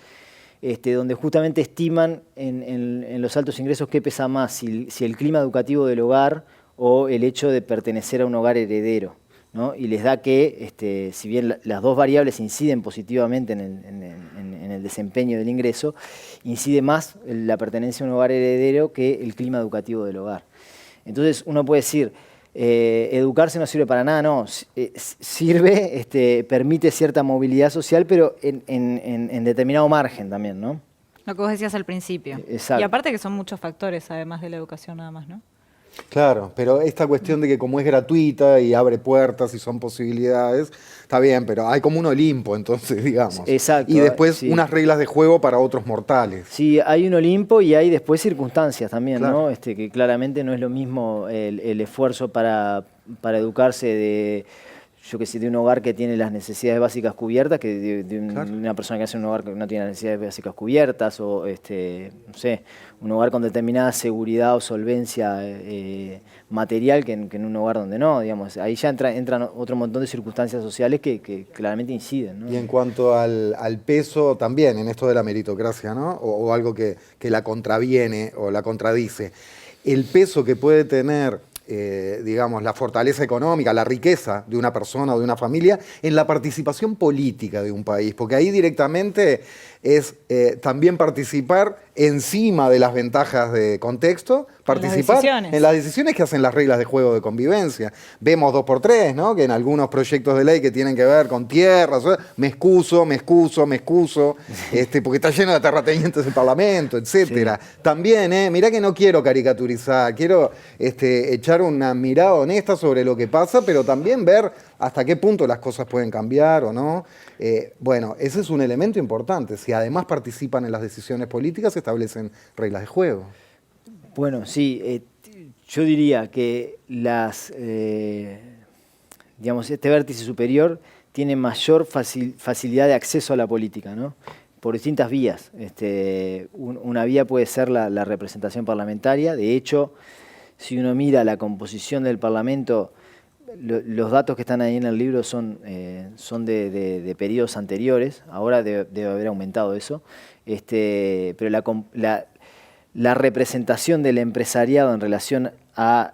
donde justamente estiman en los altos ingresos qué pesa más, si el clima educativo del hogar o el hecho de pertenecer a un hogar heredero, ¿no? Y les da que, si bien las dos variables inciden positivamente en el desempeño del ingreso, incide más la pertenencia a un hogar heredero que el clima educativo del hogar. Entonces uno puede decir, educarse no sirve para nada, no, sirve, permite cierta movilidad social, pero en determinado margen también, ¿no? Lo que vos decías al principio. Exacto. Y aparte que son muchos factores, además de la educación nada más, ¿no? Claro, pero esta cuestión de que como es gratuita y abre puertas y son posibilidades, está bien, pero hay como un Olimpo, entonces, digamos. Exacto. Y después sí. unas reglas de juego para otros mortales. Sí, hay un Olimpo y hay después circunstancias también, Claro. ¿no? Que claramente no es lo mismo el esfuerzo para educarse de, yo que sé, de un hogar que tiene las necesidades básicas cubiertas que de una persona que hace un hogar que no tiene las necesidades básicas cubiertas o, no sé, un hogar con determinada seguridad o solvencia material que en un hogar donde no, digamos. Ahí ya entran otro montón de circunstancias sociales que claramente inciden, ¿no? Y en cuanto al peso también, en esto de la meritocracia, ¿no? O algo que la contraviene o la contradice. El peso que puede tener, digamos, la fortaleza económica, la riqueza de una persona o de una familia en la participación política de un país, porque ahí directamente es también participar encima de las ventajas de contexto, participar en las decisiones que hacen las reglas de juego de convivencia. Vemos 2x3, ¿no? Que en algunos proyectos de ley que tienen que ver con tierras, me excuso, porque está lleno de terratenientes el Parlamento, etcétera. Sí. También, mirá que no quiero caricaturizar, quiero echar una mirada honesta sobre lo que pasa, pero también ver hasta qué punto las cosas pueden cambiar o no. Bueno, ese es un elemento importante. Si además participan en las decisiones políticas, se establecen reglas de juego. Bueno, sí, yo diría que digamos, este vértice superior tiene mayor facilidad de acceso a la política, ¿no? Por distintas vías. Una vía puede ser la representación parlamentaria. De hecho, si uno mira la composición del Parlamento, los datos que están ahí en el libro son de periodos anteriores. Ahora debe haber aumentado eso. Pero la representación del empresariado en relación a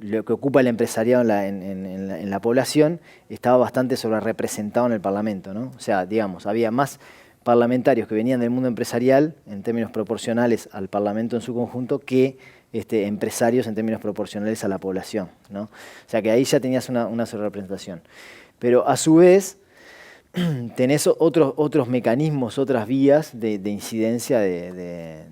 lo que ocupa el empresariado en la población estaba bastante sobrerepresentado en el Parlamento, ¿no? O sea, digamos, había más parlamentarios que venían del mundo empresarial en términos proporcionales al Parlamento en su conjunto que empresarios en términos proporcionales a la población, ¿no? O sea que ahí ya tenías una sobrerepresentación. Pero a su vez tenés otros mecanismos, otras vías de incidencia de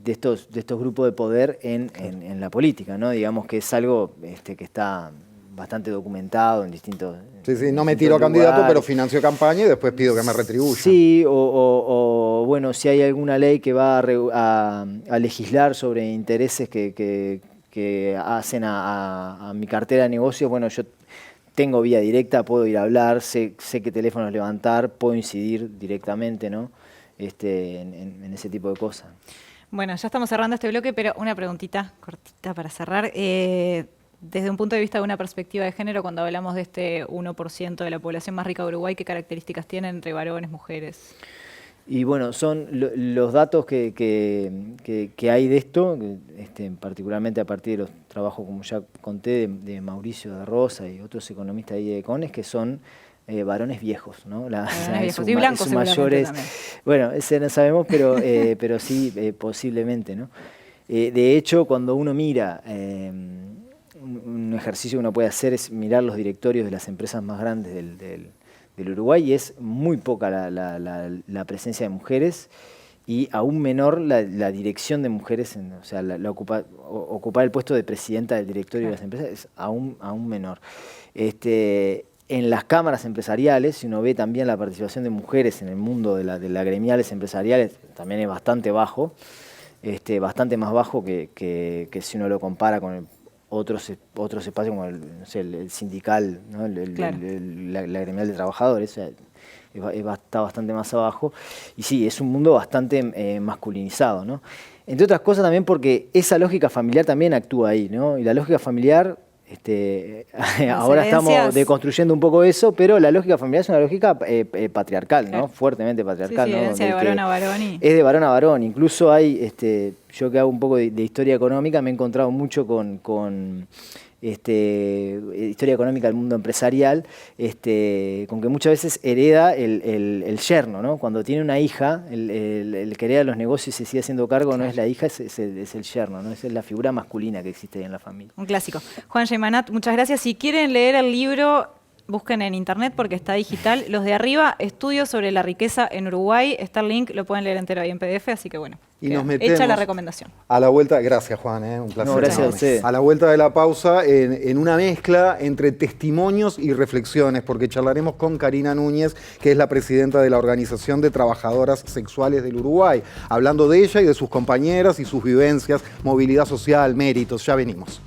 estos grupos de poder en la política, ¿no? Digamos que es algo que está bastante documentado en distintos... Sí, no me tiro candidato, pero financio campaña y después pido que me retribuyan. Sí, bueno, si hay alguna ley que va a legislar sobre intereses que hacen a mi cartera de negocios, bueno, yo tengo vía directa, puedo ir a hablar, sé qué teléfonos levantar, puedo incidir directamente, ¿no? En ese tipo de cosas. Bueno, ya estamos cerrando este bloque, pero una preguntita cortita para cerrar. Desde un punto de vista de una perspectiva de género, cuando hablamos de este 1% de la población más rica de Uruguay, ¿qué características tienen entre varones y mujeres? Y bueno, son los datos que hay de esto, particularmente a partir de los trabajos, como ya conté, de Mauricio de Rosa y otros economistas ahí de Cones, que son varones viejos, ¿no? Viejos y blancos seguramente también. Bueno, ese no sabemos, pero sí, posiblemente, ¿no? De hecho, cuando uno mira... un ejercicio que uno puede hacer es mirar los directorios de las empresas más grandes del Uruguay y es muy poca la presencia de mujeres y aún menor la dirección de mujeres, o sea, ocupar el puesto de presidenta del directorio de las empresas es aún menor. En las cámaras empresariales, si uno ve también la participación de mujeres en el mundo de las gremiales empresariales, también es bastante bajo, bastante más bajo que si uno lo compara con otros espacios como el sindical, ¿no? La gremial de trabajadores, o sea, está bastante más abajo. Y sí, es un mundo bastante masculinizado, ¿no? Entre otras cosas también porque esa lógica familiar también actúa ahí, ¿no? Y la lógica familiar, ahora estamos deconstruyendo un poco eso, pero la lógica familiar es una lógica patriarcal, ¿no? Fuertemente patriarcal, sí, ¿no? Herencia de varón a varón. Es de varón a varón. Incluso hay, yo que hago un poco de historia económica, me he encontrado mucho con historia económica del mundo empresarial, con que muchas veces hereda el yerno, ¿no? Cuando tiene una hija, el que hereda los negocios y se sigue haciendo cargo no es la hija, es el yerno, ¿no? Esa es la figura masculina que existe en la familia. Un clásico. Juan Yaimanat, muchas gracias. Si quieren leer el libro, busquen en internet porque está digital. Los de arriba, estudios sobre la riqueza en Uruguay. Está el link, lo pueden leer entero ahí en PDF, así que bueno. Y nos metemos hecha la recomendación. A la vuelta, gracias Juan, un placer. No, gracias a usted. A la vuelta de la pausa, en una mezcla entre testimonios y reflexiones, porque charlaremos con Karina Núñez, que es la presidenta de la Organización de Trabajadoras Sexuales del Uruguay, hablando de ella y de sus compañeras y sus vivencias, movilidad social, méritos. Ya venimos.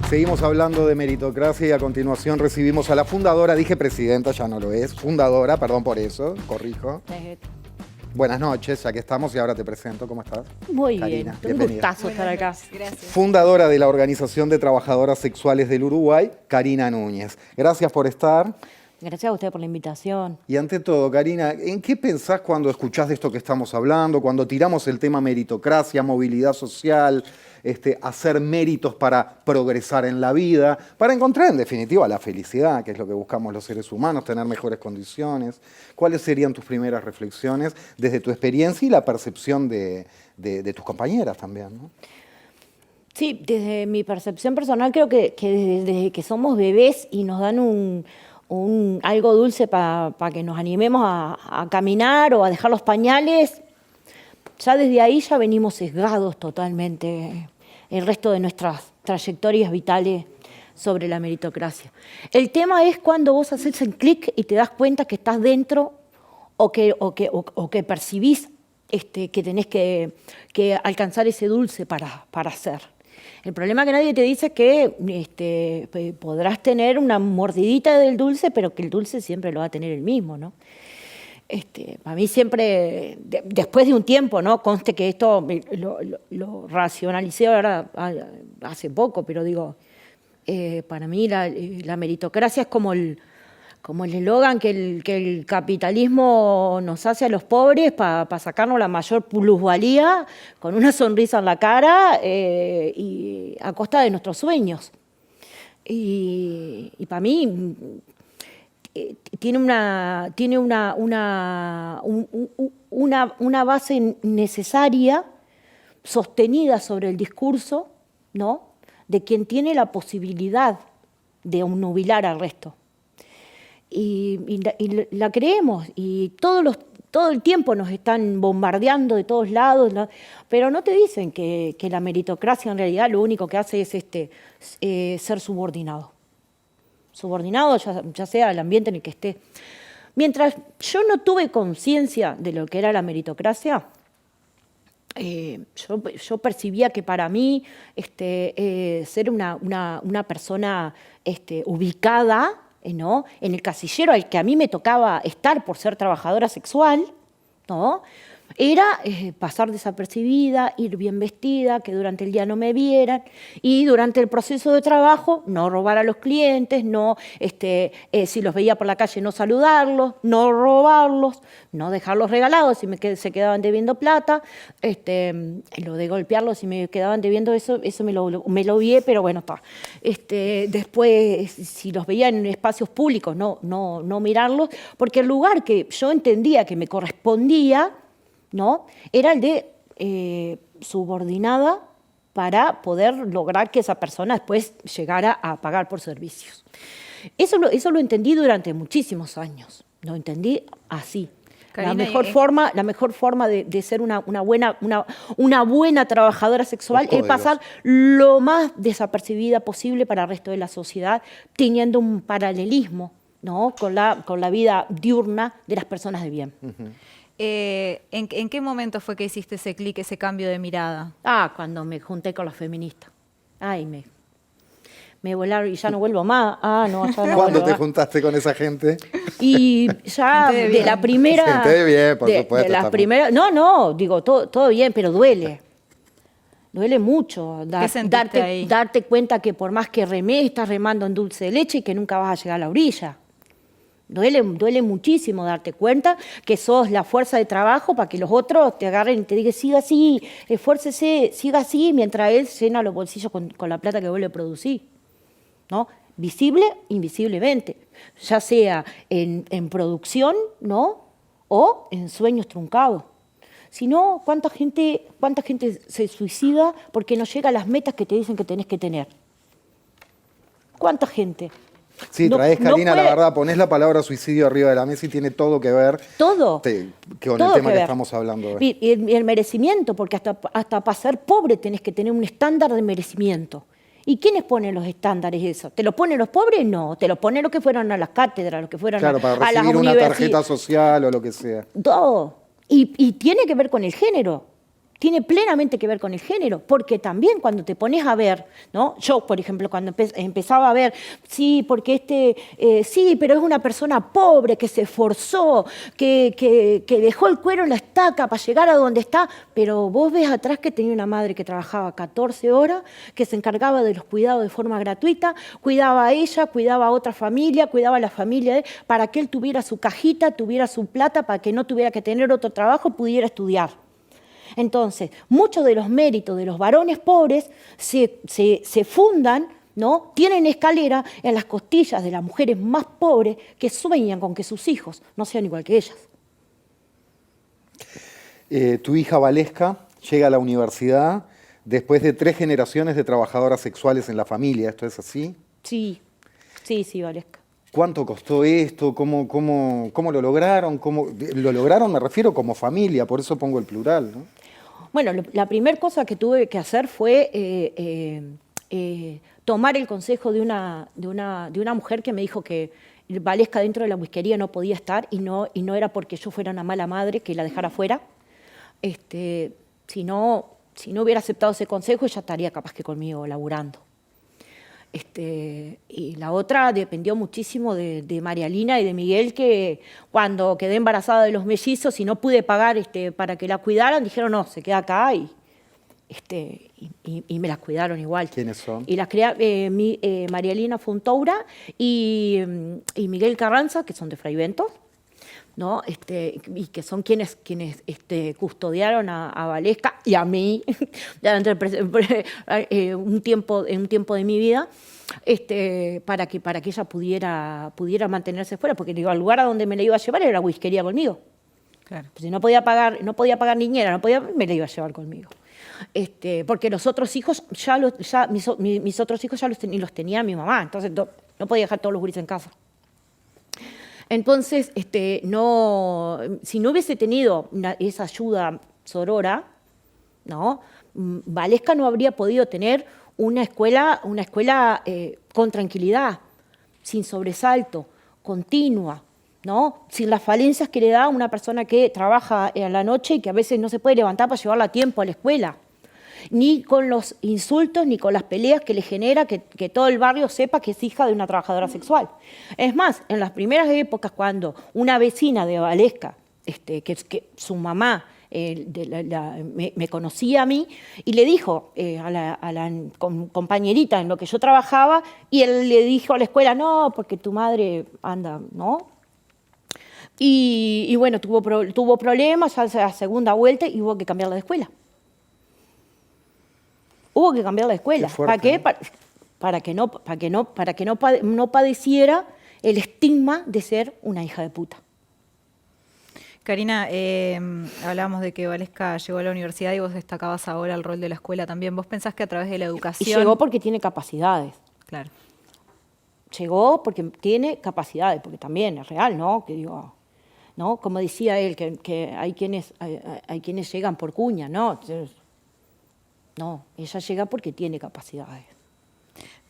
Seguimos hablando de meritocracia y a continuación recibimos a la fundadora, dije presidenta, ya no lo es, fundadora, perdón por eso, corrijo. Buenas noches, ya que estamos y ahora te presento, ¿cómo estás? Muy Karina, bien, un bienvenida. gustazo estar acá. Gracias. Fundadora de la Organización de Trabajadoras Sexuales del Uruguay, Karina Núñez. Gracias por estar. Gracias a usted por la invitación. Y ante todo, Karina, ¿en qué pensás cuando escuchás de esto que estamos hablando, cuando tiramos el tema meritocracia, movilidad social, hacer méritos para progresar en la vida, para encontrar en definitiva la felicidad, que es lo que buscamos los seres humanos, tener mejores condiciones? ¿Cuáles serían tus primeras reflexiones desde tu experiencia y la percepción de tus compañeras también, ¿no? Sí, desde mi percepción personal creo que desde que somos bebés y nos dan algo dulce para que nos animemos a caminar o a dejar los pañales, ya desde ahí ya venimos sesgados totalmente el resto de nuestras trayectorias vitales sobre la meritocracia. El tema es cuando vos haces el clic y te das cuenta que estás dentro o que percibís que tenés que alcanzar ese dulce para hacer. El problema es que nadie te dice que podrás tener una mordidita del dulce, pero que el dulce siempre lo va a tener el mismo, ¿no? A mí siempre, después de un tiempo, ¿no? Conste que esto lo racionalicé ahora hace poco, pero digo, para mí la meritocracia es como el eslogan que el capitalismo nos hace a los pobres para sacarnos la mayor plusvalía con una sonrisa en la cara y a costa de nuestros sueños. Y para mí tiene una base necesaria, sostenida sobre el discurso, ¿no?, de quien tiene la posibilidad de obnubilar al resto. Y la creemos, y todo el tiempo nos están bombardeando de todos lados, ¿no? Pero no te dicen que la meritocracia en realidad lo único que hace es ser subordinado. Subordinado ya sea el ambiente en el que esté. Mientras yo no tuve conciencia de lo que era la meritocracia, yo percibía que para mí ser una persona ubicada, ¿no?, en el casillero al que a mí me tocaba estar por ser trabajadora sexual, ¿no?, era pasar desapercibida, ir bien vestida, que durante el día no me vieran, y durante el proceso de trabajo no robar a los clientes, no, si los veía por la calle no saludarlos, no robarlos, no dejarlos regalados si se quedaban debiendo plata, lo de golpearlos si me quedaban debiendo eso me lo vi, pero bueno, está. Después, si los veía en espacios públicos, no mirarlos, porque el lugar que yo entendía que me correspondía, ¿no?, era el de subordinada para poder lograr que esa persona después llegara a pagar por servicios. Eso lo entendí durante muchísimos años, lo entendí así. Karina, la mejor forma de ser una buena trabajadora sexual es pasar lo más desapercibida posible para el resto de la sociedad, teniendo un paralelismo, ¿no?, con la vida diurna de las personas de bien. Uh-huh. ¿En qué momento fue que hiciste ese clic, ese cambio de mirada? Cuando me junté con las feministas. Ay, me volaron y ya no vuelvo más. No, ya no. ¿Cuándo te juntaste con esa gente? Y ya de la primera... Gente de bien, por supuesto. De las primeras... No, digo, todo bien, pero duele. Duele mucho darte cuenta que por más que remes, estás remando en dulce de leche y que nunca vas a llegar a la orilla. Duele muchísimo darte cuenta que sos la fuerza de trabajo para que los otros te agarren y te digan, siga así, esfuércese, siga así, mientras él llena los bolsillos con la plata que vuelve a producir, ¿no? Visible, invisiblemente, ya sea en producción, ¿no? O en sueños truncados. Si no, ¿cuánta gente se suicida porque no llega a las metas que te dicen que tenés que tener? ¿Cuánta gente? Sí, traes, Karina, la verdad, ponés la palabra suicidio arriba de la mesa y tiene todo que ver con el tema que estamos hablando hoy. Y el merecimiento, porque hasta para ser pobre tenés que tener un estándar de merecimiento. ¿Y quiénes ponen los estándares eso? ¿Te lo ponen los pobres? No, te lo ponen los que fueron a las cátedras, los que fueron para a las recibir universidades. una tarjeta social o lo que sea. Todo. Y tiene que ver con el género. Tiene plenamente que ver con el género, porque también cuando te pones a ver, ¿no? Yo, por ejemplo, cuando empezaba a ver, sí, porque sí, pero es una persona pobre que se esforzó, que dejó el cuero en la estaca para llegar a donde está, pero vos ves atrás que tenía una madre que trabajaba 14 horas, que se encargaba de los cuidados de forma gratuita, cuidaba a ella, cuidaba a otra familia, cuidaba a la familia de él, para que él tuviera su cajita, tuviera su plata, para que no tuviera que tener otro trabajo, pudiera estudiar. Entonces, muchos de los méritos de los varones pobres se fundan, ¿no? Tienen escalera en las costillas de las mujeres más pobres que sueñan con que sus hijos no sean igual que ellas. Tu hija Valesca llega a la universidad después de 3 generaciones de trabajadoras sexuales en la familia. ¿Esto es así? Sí, Valesca. ¿Cuánto costó esto? ¿Cómo lo lograron? ¿Cómo lo lograron? Me refiero como familia, por eso pongo el plural, ¿no? Bueno, la primera cosa que tuve que hacer fue tomar el consejo de una mujer que me dijo que Valesca dentro de la whiskería no podía estar y no era porque yo fuera una mala madre que la dejara fuera. Si no hubiera aceptado ese consejo, ella estaría capaz que conmigo laburando. Y la otra dependió muchísimo de María Lina y de Miguel, que cuando quedé embarazada de los mellizos y no pude pagar para que la cuidaran, dijeron, no, se queda acá y me las cuidaron igual. ¿Quiénes son? Y las María Lina Fontoura y Miguel Carranza, que son de Fraiventos, ¿no? Y que son quienes custodiaron a Valesca y a mí un tiempo de mi vida, para que ella pudiera mantenerse fuera, porque digo, al lugar a donde me la iba a llevar era la whiskería conmigo. Claro. Pues si no podía pagar niñera, me la iba a llevar conmigo. Porque los otros hijos mis otros hijos ya los tenía mi mamá, entonces no podía dejar todos los gurises en casa. Entonces, si no hubiese tenido esa ayuda sorora, ¿no? Valesca no habría podido tener una escuela con tranquilidad, sin sobresalto, continua, ¿no? Sin las falencias que le da una persona que trabaja en la noche y que a veces no se puede levantar para llevarla a tiempo a la escuela. Ni con los insultos, ni con las peleas que le genera que todo el barrio sepa que es hija de una trabajadora sexual. Es más, en las primeras épocas, cuando una vecina de Valesca, que su mamá me conocía a mí, y le dijo a la compañerita en lo que yo trabajaba, y él le dijo a la escuela, no, porque tu madre anda, ¿no? Y bueno, tuvo problemas a la segunda vuelta y hubo que cambiarla de escuela. Hubo que cambiar la escuela. ¿Para qué? Para que no padeciera el estigma de ser una hija de puta. Karina, hablábamos de que Valesca llegó a la universidad y vos destacabas ahora el rol de la escuela también. ¿Vos pensás que a través de la educación... Y llegó porque tiene capacidades. Claro. Llegó porque tiene capacidades, porque también es real, ¿no? Que digo, ¿no? Como decía él, que hay quienes llegan por cuña, ¿no? Entonces, no, ella llega porque tiene capacidades.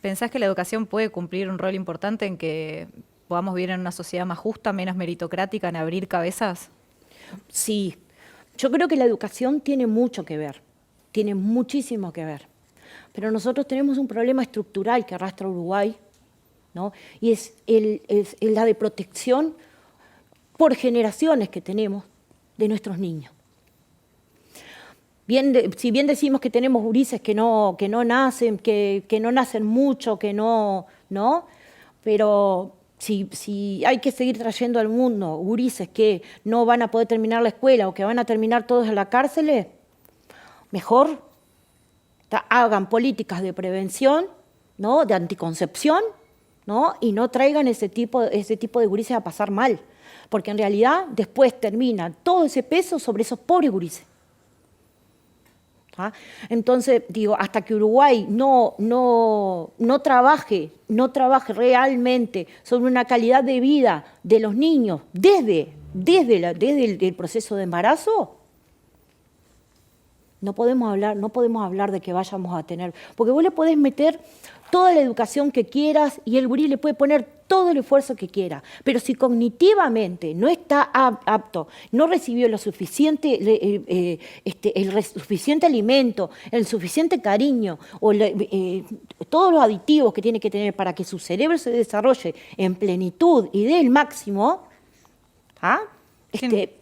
¿Pensás que la educación puede cumplir un rol importante en que podamos vivir en una sociedad más justa, menos meritocrática, en abrir cabezas? Sí, yo creo que la educación tiene mucho que ver, tiene muchísimo que ver. Pero nosotros tenemos un problema estructural que arrastra Uruguay, ¿no? Y es la de protección por generaciones que tenemos de nuestros niños. Si bien decimos que tenemos gurises que no nacen, que no nacen mucho, ¿no? Pero si hay que seguir trayendo al mundo gurises que no van a poder terminar la escuela o que van a terminar todos en la cárcel, mejor hagan políticas de prevención, ¿no? De anticoncepción, ¿no? Y no traigan ese tipo de gurises a pasar mal, porque en realidad después termina todo ese peso sobre esos pobres gurises. ¿Ah? Entonces, digo, hasta que Uruguay no trabaje realmente sobre una calidad de vida de los niños desde el proceso de embarazo, no podemos hablar de que vayamos a tener, porque vos le podés meter toda la educación que quieras y el gurí le puede poner todo el esfuerzo que quiera, pero si cognitivamente no está apto, no recibió lo suficiente, suficiente alimento, el suficiente cariño o todos los aditivos que tiene que tener para que su cerebro se desarrolle en plenitud y dé el máximo, ¿ah?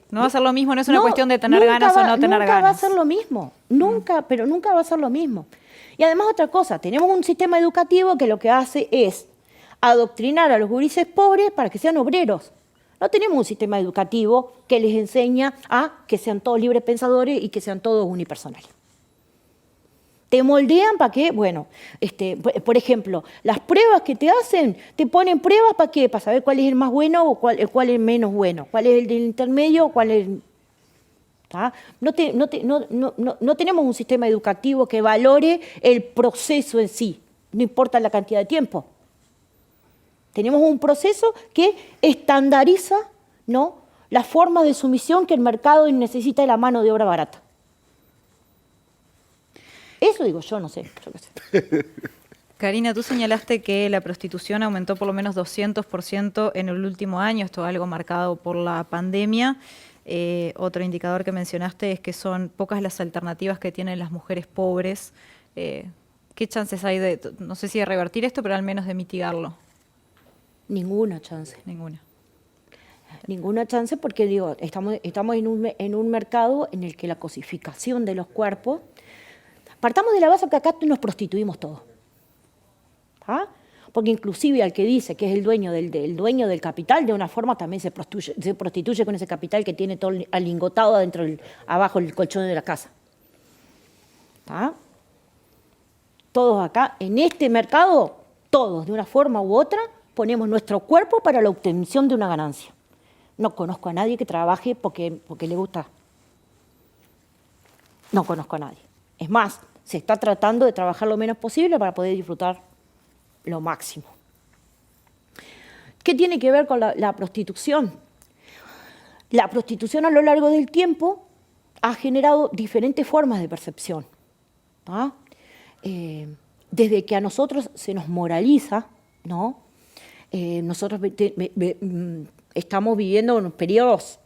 No va a ser lo mismo, no es una cuestión de tener ganas o no tener ganas. Nunca va a ser lo mismo, pero nunca va a ser lo mismo. Y además otra cosa, tenemos un sistema educativo que lo que hace es adoctrinar a los gurises pobres para que sean obreros. No tenemos un sistema educativo que les enseña a que sean todos libres pensadores y que sean todos unipersonales. Te moldean para que, bueno, por ejemplo, las pruebas que te hacen, te ponen pruebas para qué, para saber cuál es el más bueno o cuál es el menos bueno, cuál es el del intermedio o cuál es el... No tenemos un sistema educativo que valore el proceso en sí, no importa la cantidad de tiempo. Tenemos un proceso que estandariza, ¿no?, la forma de sumisión que el mercado necesita de la mano de obra barata. Eso digo yo, no sé. Karina, tú señalaste que la prostitución aumentó por lo menos 200% en el último año, esto es algo marcado por la pandemia. Otro indicador que mencionaste es que son pocas las alternativas que tienen las mujeres pobres. ¿Qué chances hay de, no sé si de revertir esto, pero al menos de mitigarlo? Ninguna chance. Ninguna chance porque, digo, estamos en un mercado en el que la cosificación de los cuerpos... Partamos de la base que acá nos prostituimos todos. ¿Ah? Porque inclusive al que dice que es el dueño del capital, de una forma también se prostituye con ese capital que tiene todo alingotado abajo del colchón de la casa. ¿Ah? Todos acá, en este mercado, todos, de una forma u otra, ponemos nuestro cuerpo para la obtención de una ganancia. No conozco a nadie que trabaje porque le gusta. No conozco a nadie. Es más, se está tratando de trabajar lo menos posible para poder disfrutar lo máximo. ¿Qué tiene que ver con la prostitución? La prostitución a lo largo del tiempo ha generado diferentes formas de percepción. ¿Ah? Desde que a nosotros se nos moraliza, ¿no? Nosotros estamos viviendo unos periodos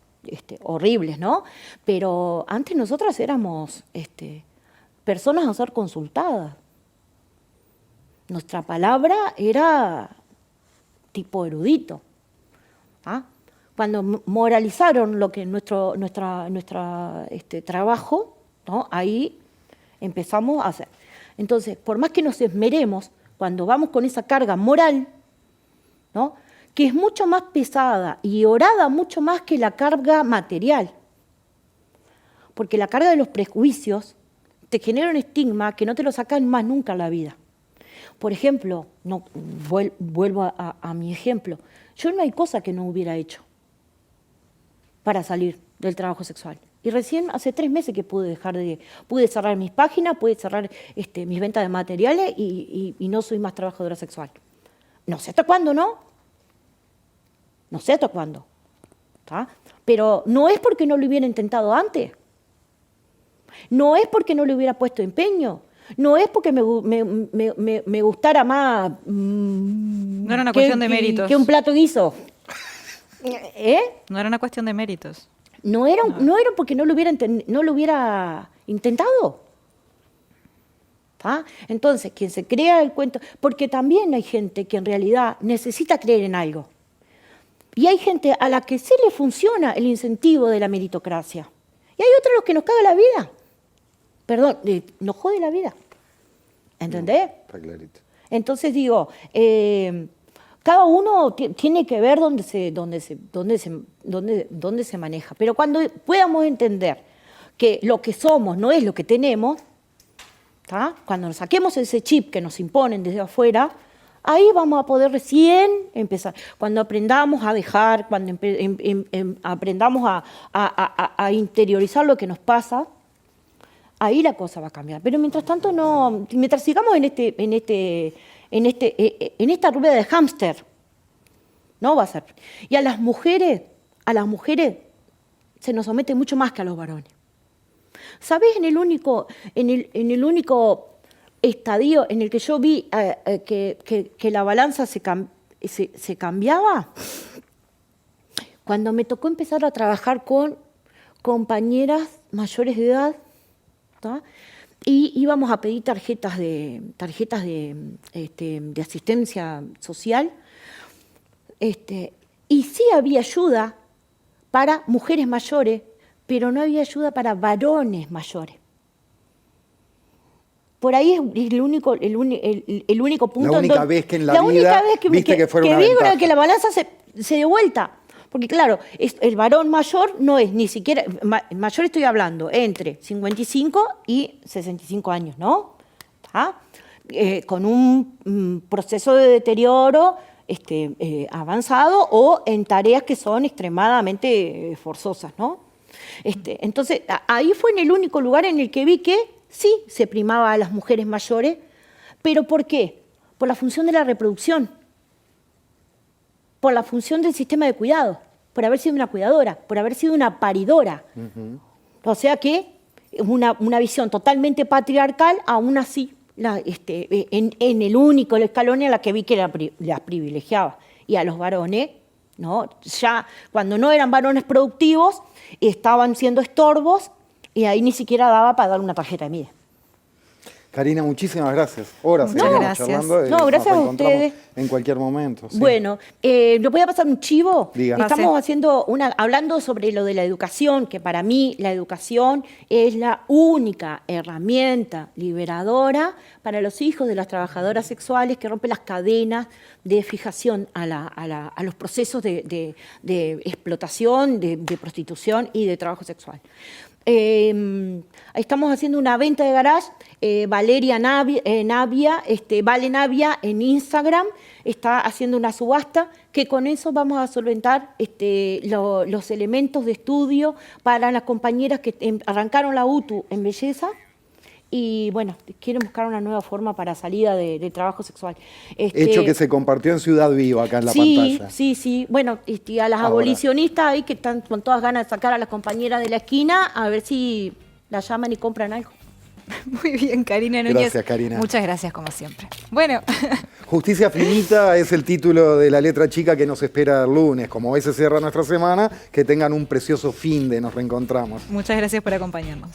horribles, ¿no? Pero antes nosotras éramos personas a ser consultadas. Nuestra palabra era tipo erudito. ¿Ah? Cuando moralizaron lo que nuestro trabajo, ¿no?, ahí empezamos a hacer. Entonces, por más que nos esmeremos, cuando vamos con esa carga moral, ¿no?, que es mucho más pesada y orada mucho más que la carga material, porque la carga de los prejuicios te genera un estigma que no te lo sacan más nunca en la vida. Por ejemplo, vuelvo a mi ejemplo, yo no hay cosa que no hubiera hecho para salir del trabajo sexual. Y recién hace 3 meses que pude cerrar mis páginas, pude cerrar mis ventas de materiales y no soy más trabajadora sexual. No sé hasta cuándo, ¿no? No sé hasta cuándo. ¿Tá? Pero no es porque no lo hubiera intentado antes. No es porque no le hubiera puesto empeño. No es porque me gustara más no era una cuestión de méritos. Que un plato guiso. No era una cuestión de méritos. No era porque no lo hubiera intentado. ¿Ah? Entonces, quien se crea el cuento... Porque también hay gente que en realidad necesita creer en algo. Y hay gente a la que sí le funciona el incentivo de la meritocracia. Y hay otros a los que nos caga la vida. Perdón, nos jode la vida. ¿Entendés? Está clarito. Entonces digo, cada uno tiene que ver dónde se maneja. Pero cuando podamos entender que lo que somos no es lo que tenemos, ¿tá? Cuando nos saquemos ese chip que nos imponen desde afuera, ahí vamos a poder recién empezar. Cuando aprendamos a dejar, cuando aprendamos a interiorizar lo que nos pasa, ahí la cosa va a cambiar. Pero mientras tanto, no, mientras sigamos en esta rueda de hámster, no va a ser. Y a las mujeres se nos somete mucho más que a los varones. ¿Sabés en el único estadio en el que yo vi que la balanza se cambiaba? Cuando me tocó empezar a trabajar con compañeras mayores de edad, ¿tá? Y íbamos a pedir tarjetas de asistencia social, y sí había ayuda para mujeres mayores, pero no había ayuda para varones mayores. Por ahí es el único punto. La única vez que en la vida viste que fuera una ventaja. Que la balanza se dio vuelta. Porque claro, el varón mayor no es ni siquiera, mayor estoy hablando, entre 55 y 65 años, ¿no? ¿Tá? Con un proceso de deterioro avanzado o en tareas que son extremadamente forzosas, ¿no? Entonces, ahí fue en el único lugar en el que vi que sí se primaba a las mujeres mayores, pero ¿por qué? Por la función de la reproducción, por la función del sistema de cuidado, por haber sido una cuidadora, por haber sido una paridora. O sea que es una visión totalmente patriarcal, aún así, en el único escalón en la que vi que las privilegiaba. Y a los varones, ¿no? Ya cuando no eran varones productivos, estaban siendo estorbos y ahí ni siquiera daba para dar una tarjeta de vida. Karina, muchísimas gracias. Horas No, seguimos gracias. charlando y No, nos gracias a reencontramos ustedes. en cualquier momento. Sí. Bueno, ¿le voy a pasar un chivo? Diga. Estamos hablando sobre lo de la educación, que para mí la educación es la única herramienta liberadora para los hijos de las trabajadoras sexuales que rompe las cadenas de fijación a los procesos de explotación, de prostitución y de trabajo sexual. Estamos haciendo una venta de garage, Valeria Navia, Vale Navia en Instagram, está haciendo una subasta que con eso vamos a solventar los elementos de estudio para las compañeras que arrancaron la UTU en belleza y bueno, quieren buscar una nueva forma para salida de trabajo sexual. Hecho que se compartió en Ciudad Viva acá en la pantalla. Sí. Bueno, a las abolicionistas ahí que están con todas ganas de sacar a las compañeras de la esquina, a ver si las llaman y compran algo. Muy bien, Karina Núñez. Gracias, Karina. Muchas gracias, como siempre. Bueno. Justicia Finita es el título de la letra chica que nos espera el lunes. Como hoy se cierra nuestra semana, que tengan un precioso fin de nos reencontramos. Muchas gracias por acompañarnos.